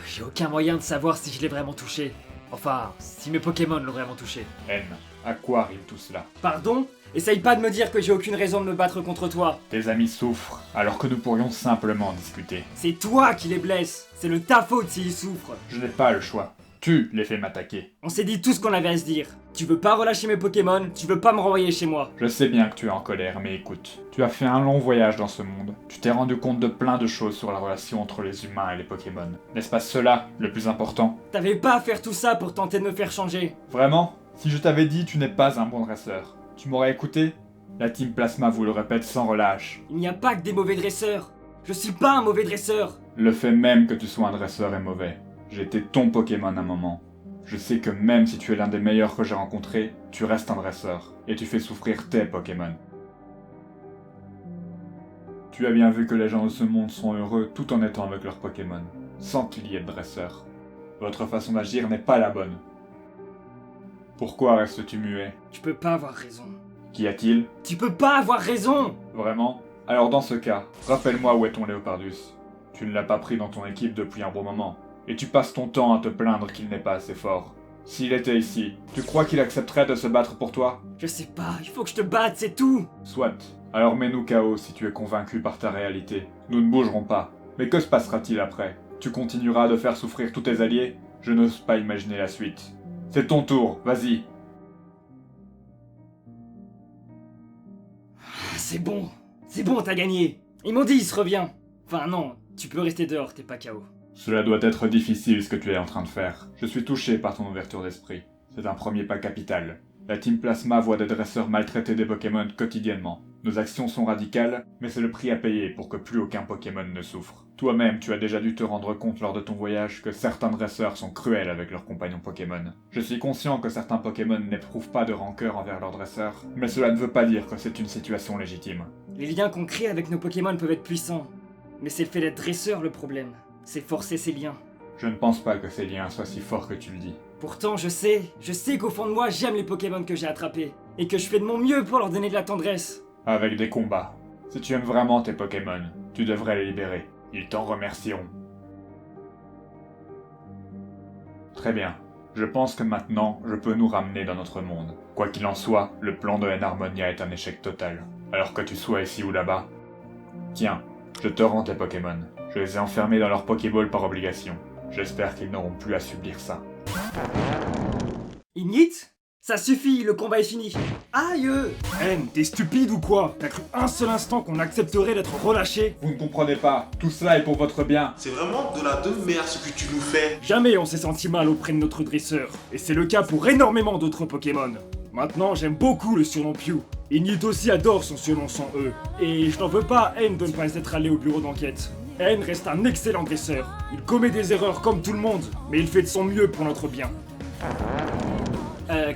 J'ai aucun moyen de savoir si je l'ai vraiment touché. Enfin, si mes Pokémon l'ont vraiment touché. N, à quoi arrive tout cela? Pardon? Essaye pas de me dire que j'ai aucune raison de me battre contre toi. Tes amis souffrent, alors que nous pourrions simplement discuter. C'est toi qui les blesses. C'est de ta faute s'ils souffrent. Je n'ai pas le choix. Tu les fais m'attaquer. On s'est dit tout ce qu'on avait à se dire. Tu veux pas relâcher mes Pokémon, tu veux pas me renvoyer chez moi. Je sais bien que tu es en colère, mais écoute. Tu as fait un long voyage dans ce monde. Tu t'es rendu compte de plein de choses sur la relation entre les humains et les Pokémon. N'est-ce pas cela, le plus important? T'avais pas à faire tout ça pour tenter de me faire changer. Vraiment? Si je t'avais dit tu n'es pas un bon dresseur, tu m'aurais écouté? La Team Plasma vous le répète sans relâche. Il n'y a pas que des mauvais dresseurs. Je suis pas un mauvais dresseur. Le fait même que tu sois un dresseur est mauvais. J'étais ton Pokémon un moment. Je sais que même si tu es l'un des meilleurs que j'ai rencontrés, tu restes un dresseur, et tu fais souffrir tes Pokémon. Tu as bien vu que les gens de ce monde sont heureux tout en étant avec leurs Pokémon, sans qu'il y ait de dresseur. Votre façon d'agir n'est pas la bonne. Pourquoi restes-tu muet? Tu peux pas avoir raison. Qu'y a-t-il? Tu peux pas avoir raison! Vraiment? Alors dans ce cas, rappelle-moi où est ton Léopardus. Tu ne l'as pas pris dans ton équipe depuis un bon moment, et tu passes ton temps à te plaindre qu'il n'est pas assez fort. S'il était ici, tu crois qu'il accepterait de se battre pour toi? Je sais pas, il faut que je te batte, c'est tout! Soit. Alors mets-nous KO si tu es convaincu par ta réalité. Nous ne bougerons pas. Mais que se passera-t-il après? Tu continueras de faire souffrir tous tes alliés? Je n'ose pas imaginer la suite. C'est ton tour, vas-y. C'est bon, t'as gagné. Ils m'ont dit, il se revient. Enfin non, tu peux rester dehors, t'es pas KO. Cela doit être difficile ce que tu es en train de faire. Je suis touché par ton ouverture d'esprit. C'est un premier pas capital. La Team Plasma voit des dresseurs maltraiter des Pokémon quotidiennement. Nos actions sont radicales, mais c'est le prix à payer pour que plus aucun Pokémon ne souffre. Toi-même, tu as déjà dû te rendre compte lors de ton voyage que certains dresseurs sont cruels avec leurs compagnons Pokémon. Je suis conscient que certains Pokémon n'éprouvent pas de rancœur envers leurs dresseurs, mais cela ne veut pas dire que c'est une situation légitime. Les liens qu'on crée avec nos Pokémon peuvent être puissants, mais c'est le fait d'être dresseur le problème. C'est forcer ces liens. Je ne pense pas que ces liens soient si forts que tu le dis. Pourtant, je sais qu'au fond de moi, j'aime les Pokémon que j'ai attrapés, et que je fais de mon mieux pour leur donner de la tendresse. Avec des combats. Si tu aimes vraiment tes Pokémon, tu devrais les libérer. Ils t'en remercieront. Très bien. Je pense que maintenant, je peux nous ramener dans notre monde. Quoi qu'il en soit, le plan de N-Harmonia est un échec total. Alors que tu sois ici ou là-bas. Tiens, je te rends tes Pokémon. Je les ai enfermés dans leur Pokéball par obligation. J'espère qu'ils n'auront plus à subir ça. Ignite? Ça suffit, le combat est fini. Aïe! N, t'es stupide ou quoi? T'as cru un seul instant qu'on accepterait d'être relâché? Vous ne comprenez pas, tout cela est pour votre bien. C'est vraiment de la merde ce que tu nous fais. Jamais on s'est senti mal auprès de notre dresseur, et c'est le cas pour énormément d'autres Pokémon. Maintenant, j'aime beaucoup le surnom Pew. Ignite aussi adore son surnom sans E. Et je n'en veux pas à N de ne pas être allé au bureau d'enquête. N reste un excellent dresseur. Il commet des erreurs comme tout le monde, mais il fait de son mieux pour notre bien.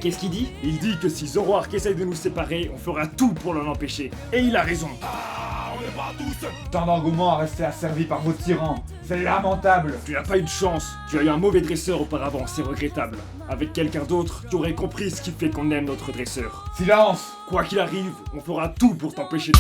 Qu'est-ce qu'il dit? Il dit que si Zoroark essaye de nous séparer, on fera tout pour l'en empêcher. Et il a raison. Tant d'engouement à rester asservi par vos tyrans. C'est lamentable. Tu n'as pas eu de chance. Tu as eu un mauvais dresseur auparavant, c'est regrettable. Avec quelqu'un d'autre, tu aurais compris ce qui fait qu'on aime notre dresseur. Silence! Quoi qu'il arrive, on fera tout pour t'empêcher de...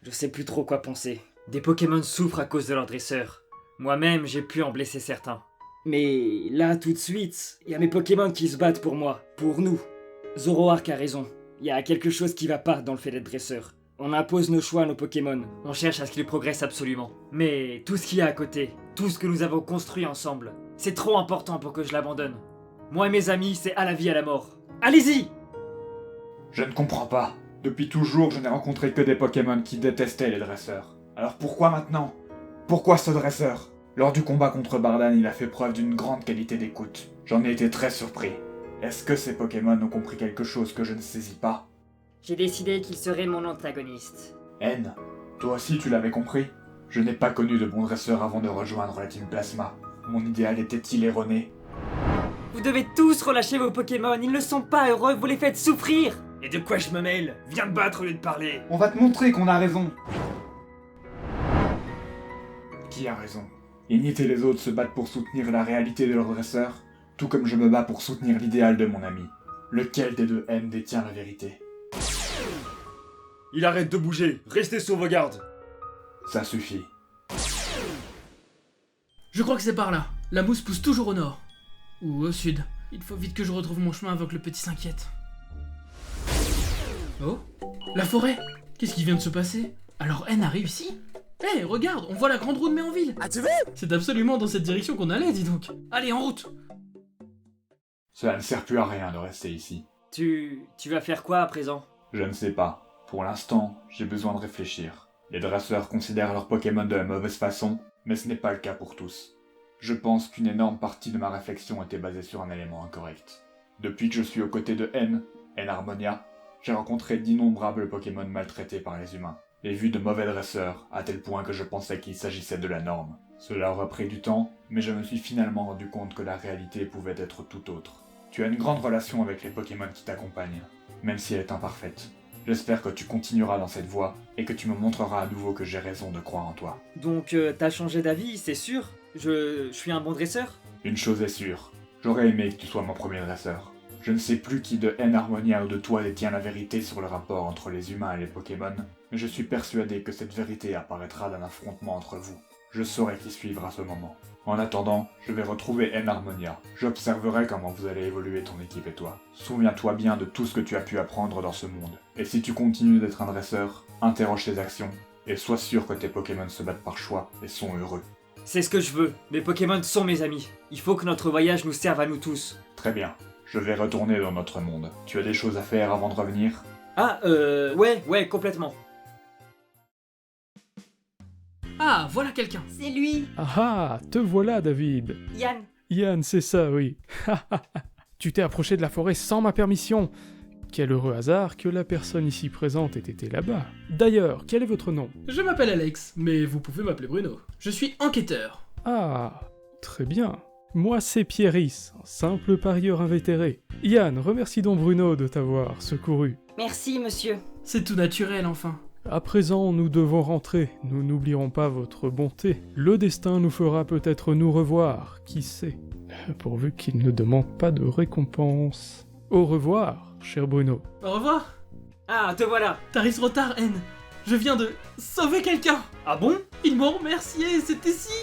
Je sais plus trop quoi penser. Des Pokémon souffrent à cause de leur dresseur. Moi-même, j'ai pu en blesser certains. Mais là, tout de suite, il y a mes Pokémon qui se battent pour moi, pour nous. Zoroark a raison. Il y a quelque chose qui va pas dans le fait d'être dresseur. On impose nos choix à nos Pokémon. On cherche à ce qu'ils progressent absolument. Mais tout ce qu'il y a à côté, tout ce que nous avons construit ensemble, c'est trop important pour que je l'abandonne. Moi et mes amis, c'est à la vie, à la mort. Allez-y! Je ne comprends pas. Depuis toujours, je n'ai rencontré que des Pokémon qui détestaient les dresseurs. Alors pourquoi maintenant? Pourquoi ce dresseur? Lors du combat contre Bardan, il a fait preuve d'une grande qualité d'écoute. J'en ai été très surpris. Est-ce que ces Pokémon ont compris quelque chose que je ne saisis pas? J'ai décidé qu'il serait mon antagoniste. N, toi aussi tu l'avais compris? Je n'ai pas connu de bon dresseur avant de rejoindre la Team Plasma. Mon idéal était-il erroné? Vous devez tous relâcher vos Pokémon, ils ne sont pas heureux, vous les faites souffrir! Et de quoi je me mêle? Viens te battre au lieu de parler. On va te montrer qu'on a raison. Qui a raison? Ignite et les autres se battent pour soutenir la réalité de leur dresseur, tout comme je me bats pour soutenir l'idéal de mon ami. Lequel des deux N détient la vérité? Il arrête de bouger, restez sur vos gardes. Ça suffit. Je crois que c'est par là. La mousse pousse toujours au nord. Ou au sud. Il faut vite que je retrouve mon chemin avant que le petit s'inquiète. Oh, la forêt. Qu'est-ce qui vient de se passer? Alors N arrive ici? Hé, regarde, on voit la grande roue de Méanville. Ah, tu veux? C'est absolument dans cette direction qu'on allait, dis donc. Allez, en route. Cela ne sert plus à rien de rester ici. Tu vas faire quoi à présent? Je ne sais pas. Pour l'instant, j'ai besoin de réfléchir. Les dresseurs considèrent leurs Pokémon de la mauvaise façon, mais ce n'est pas le cas pour tous. Je pense qu'une énorme partie de ma réflexion était basée sur un élément incorrect. Depuis que je suis aux côtés de N Harmonia, j'ai rencontré d'innombrables Pokémon maltraités par les humains, et vu de mauvais dresseurs, à tel point que je pensais qu'il s'agissait de la norme. Cela aurait pris du temps, mais je me suis finalement rendu compte que la réalité pouvait être tout autre. Tu as une grande relation avec les Pokémon qui t'accompagnent, même si elle est imparfaite. J'espère que tu continueras dans cette voie, et que tu me montreras à nouveau que j'ai raison de croire en toi. Donc t'as changé d'avis, c'est sûr? Je suis un bon dresseur? Une chose est sûre, j'aurais aimé que tu sois mon premier dresseur. Je ne sais plus qui de N Harmonia ou de toi détient la vérité sur le rapport entre les humains et les Pokémon, mais je suis persuadé que cette vérité apparaîtra d'un affrontement entre vous. Je saurai qui suivre à ce moment. En attendant, je vais retrouver N Harmonia. J'observerai comment vous allez évoluer ton équipe et toi. Souviens-toi bien de tout ce que tu as pu apprendre dans ce monde. Et si tu continues d'être un dresseur, interroge tes actions, et sois sûr que tes Pokémon se battent par choix et sont heureux. C'est ce que je veux. Mes Pokémon sont mes amis. Il faut que notre voyage nous serve à nous tous. Très bien. Je vais retourner dans notre monde. Tu as des choses à faire avant de revenir? Ah, ouais, complètement. Ah, voilà quelqu'un. C'est lui. Ah, te voilà, David. Yann. Yann, c'est ça, oui. Tu t'es approché de la forêt sans ma permission. Quel heureux hasard que la personne ici présente ait été là-bas. D'ailleurs, quel est votre nom? Je m'appelle Alex, mais vous pouvez m'appeler Bruno. Je suis enquêteur. Ah, très bien. Moi, c'est Pierris, un simple parieur invétéré. Yann, remercie donc Bruno de t'avoir secouru. Merci, monsieur. C'est tout naturel, enfin. À présent, nous devons rentrer. Nous n'oublierons pas votre bonté. Le destin nous fera peut-être nous revoir, qui sait. Pourvu qu'il ne demande pas de récompense. Au revoir, cher Bruno. Au revoir. Ah, te voilà. T'arrives trop tard, N. Je viens de sauver quelqu'un. Ah bon? Ils m'ont remercié, c'était si...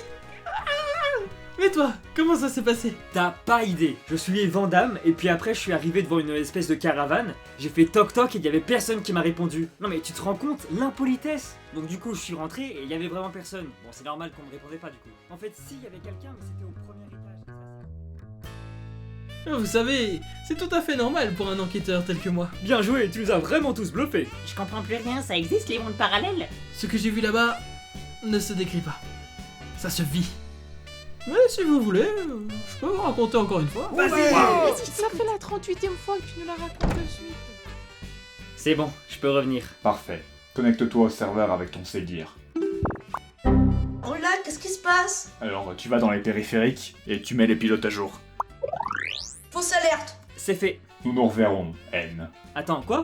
Et toi, comment ça s'est passé? T'as pas idée. Je suis Vandame, et puis après je suis arrivé devant une espèce de caravane, j'ai fait toc toc et il y avait personne qui m'a répondu. Non mais tu te rends compte, l'impolitesse. Donc du coup je suis rentré et il y avait vraiment personne. Bon c'est normal qu'on me répondait pas du coup. En fait si, il y avait quelqu'un mais c'était au premier étage. Vous savez, c'est tout à fait normal pour un enquêteur tel que moi. Bien joué, tu nous as vraiment tous bluffés. Je comprends plus rien, ça existe les mondes parallèles? Ce que j'ai vu là-bas ne se décrit pas. Ça se vit. Mais si vous voulez, je peux vous raconter encore une fois. Vas-y, ça fait la 38e fois que tu nous la racontes de suite. C'est bon, je peux revenir. Parfait. Connecte-toi au serveur avec ton Cédir. Oh là, qu'est-ce qui se passe? Alors, tu vas dans les périphériques et tu mets les pilotes à jour. Fausse alerte. C'est fait. Nous nous reverrons, N. Attends, quoi?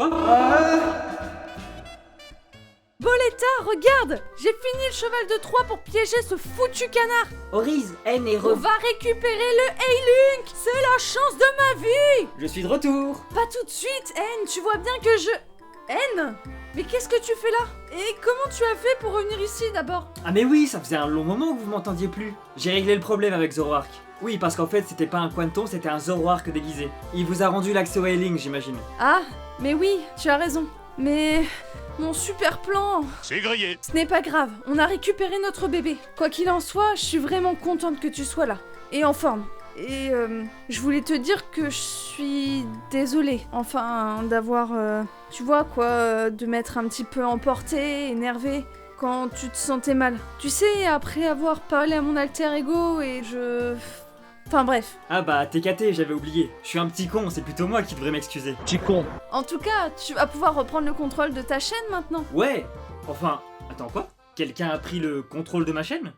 Boletta, regarde! J'ai fini le cheval de Troie pour piéger ce foutu canard! Oriz, N est On va récupérer le A-Link! C'est la chance de ma vie! Je suis de retour. Pas tout de suite, N, tu vois bien que je... N? Mais qu'est-ce que tu fais là? Et comment tu as fait pour revenir ici d'abord? Ah mais oui, ça faisait un long moment que vous m'entendiez plus. J'ai réglé le problème avec Zoroark. Oui, parce qu'en fait, c'était pas un Quanton, c'était un Zoroark déguisé. Il vous a rendu l'accès au A-Link, j'imagine. Ah, mais oui, tu as raison. Mais... mon super plan... C'est grillé. Ce n'est pas grave, on a récupéré notre bébé. Quoi qu'il en soit, je suis vraiment contente que tu sois là. Et en forme. Et je voulais te dire que je suis désolée. Enfin, d'avoir... tu vois quoi, de m'être un petit peu emportée, énervée, quand tu te sentais mal. Tu sais, après avoir parlé à mon alter ego et je... Enfin bref. Ah bah, t'es caté, j'avais oublié. Je suis un petit con, c'est plutôt moi qui devrais m'excuser. Petit con. En tout cas, tu vas pouvoir reprendre le contrôle de ta chaîne maintenant. Ouais. Enfin, attends quoi? Quelqu'un a pris le contrôle de ma chaîne?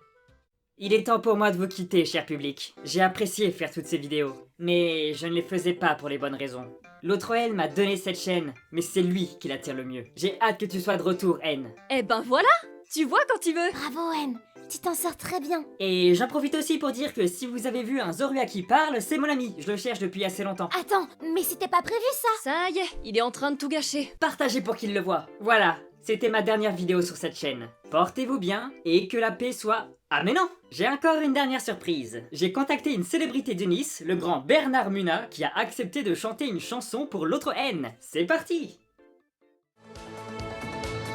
Il est temps pour moi de vous quitter, cher public. J'ai apprécié faire toutes ces vidéos, mais je ne les faisais pas pour les bonnes raisons. L'autre N m'a donné cette chaîne, mais c'est lui qui l'attire le mieux. J'ai hâte que tu sois de retour, N. Eh ben voilà! Tu vois quand tu veux! Bravo, N. tu t'en sors très bien. Et j'en profite aussi pour dire que si vous avez vu un Zorua qui parle, c'est mon ami, je le cherche depuis assez longtemps. Attends, mais c'était pas prévu ça. Ça y est, il est en train de tout gâcher. Partagez pour qu'il le voie. Voilà, c'était ma dernière vidéo sur cette chaîne. Portez-vous bien et que la paix soit... Ah mais non, j'ai encore une dernière surprise. J'ai contacté une célébrité de Nice, le grand Bernard Muna, qui a accepté de chanter une chanson pour l'autre N. C'est parti!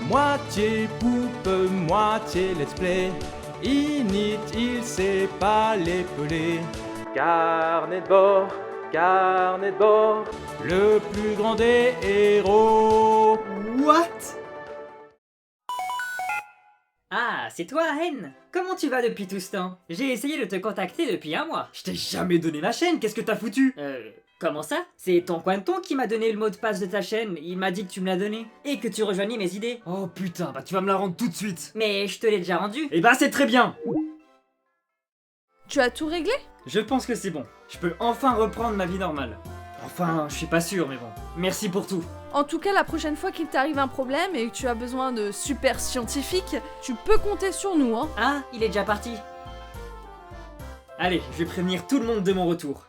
Moitié poupe, moitié let's play. Init, il sait pas les peler. Carnet de bord, le plus grand des héros. What? Ah, c'est toi, N. Comment tu vas depuis tout ce temps? J'ai essayé de te contacter depuis un mois. Je t'ai jamais donné ma chaîne, qu'est-ce que t'as foutu? Comment ça? C'est ton Quenton qui m'a donné le mot de passe de ta chaîne, il m'a dit que tu me l'as donné, et que tu rejoignais mes idées. Oh putain, bah tu vas me la rendre tout de suite. Mais je te l'ai déjà rendu. Eh bah c'est très bien. Tu as tout réglé? Je pense que c'est bon. Je peux enfin reprendre ma vie normale. Enfin, je suis pas sûr, mais bon. Merci pour tout. En tout cas, la prochaine fois qu'il t'arrive un problème et que tu as besoin de super scientifiques, tu peux compter sur nous, hein. Ah, il est déjà parti. Allez, je vais prévenir tout le monde de mon retour.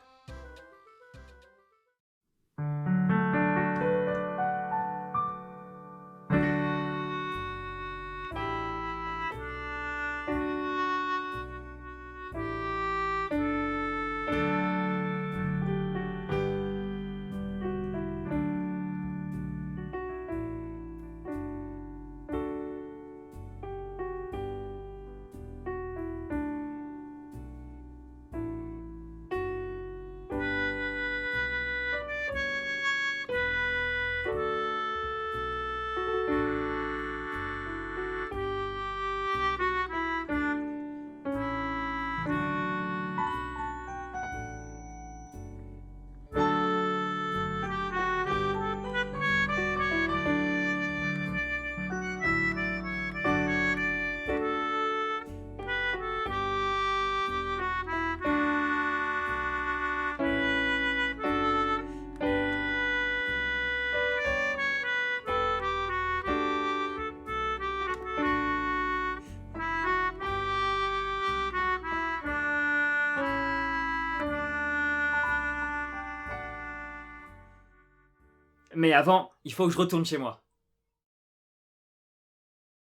Mais avant, il faut que je retourne chez moi.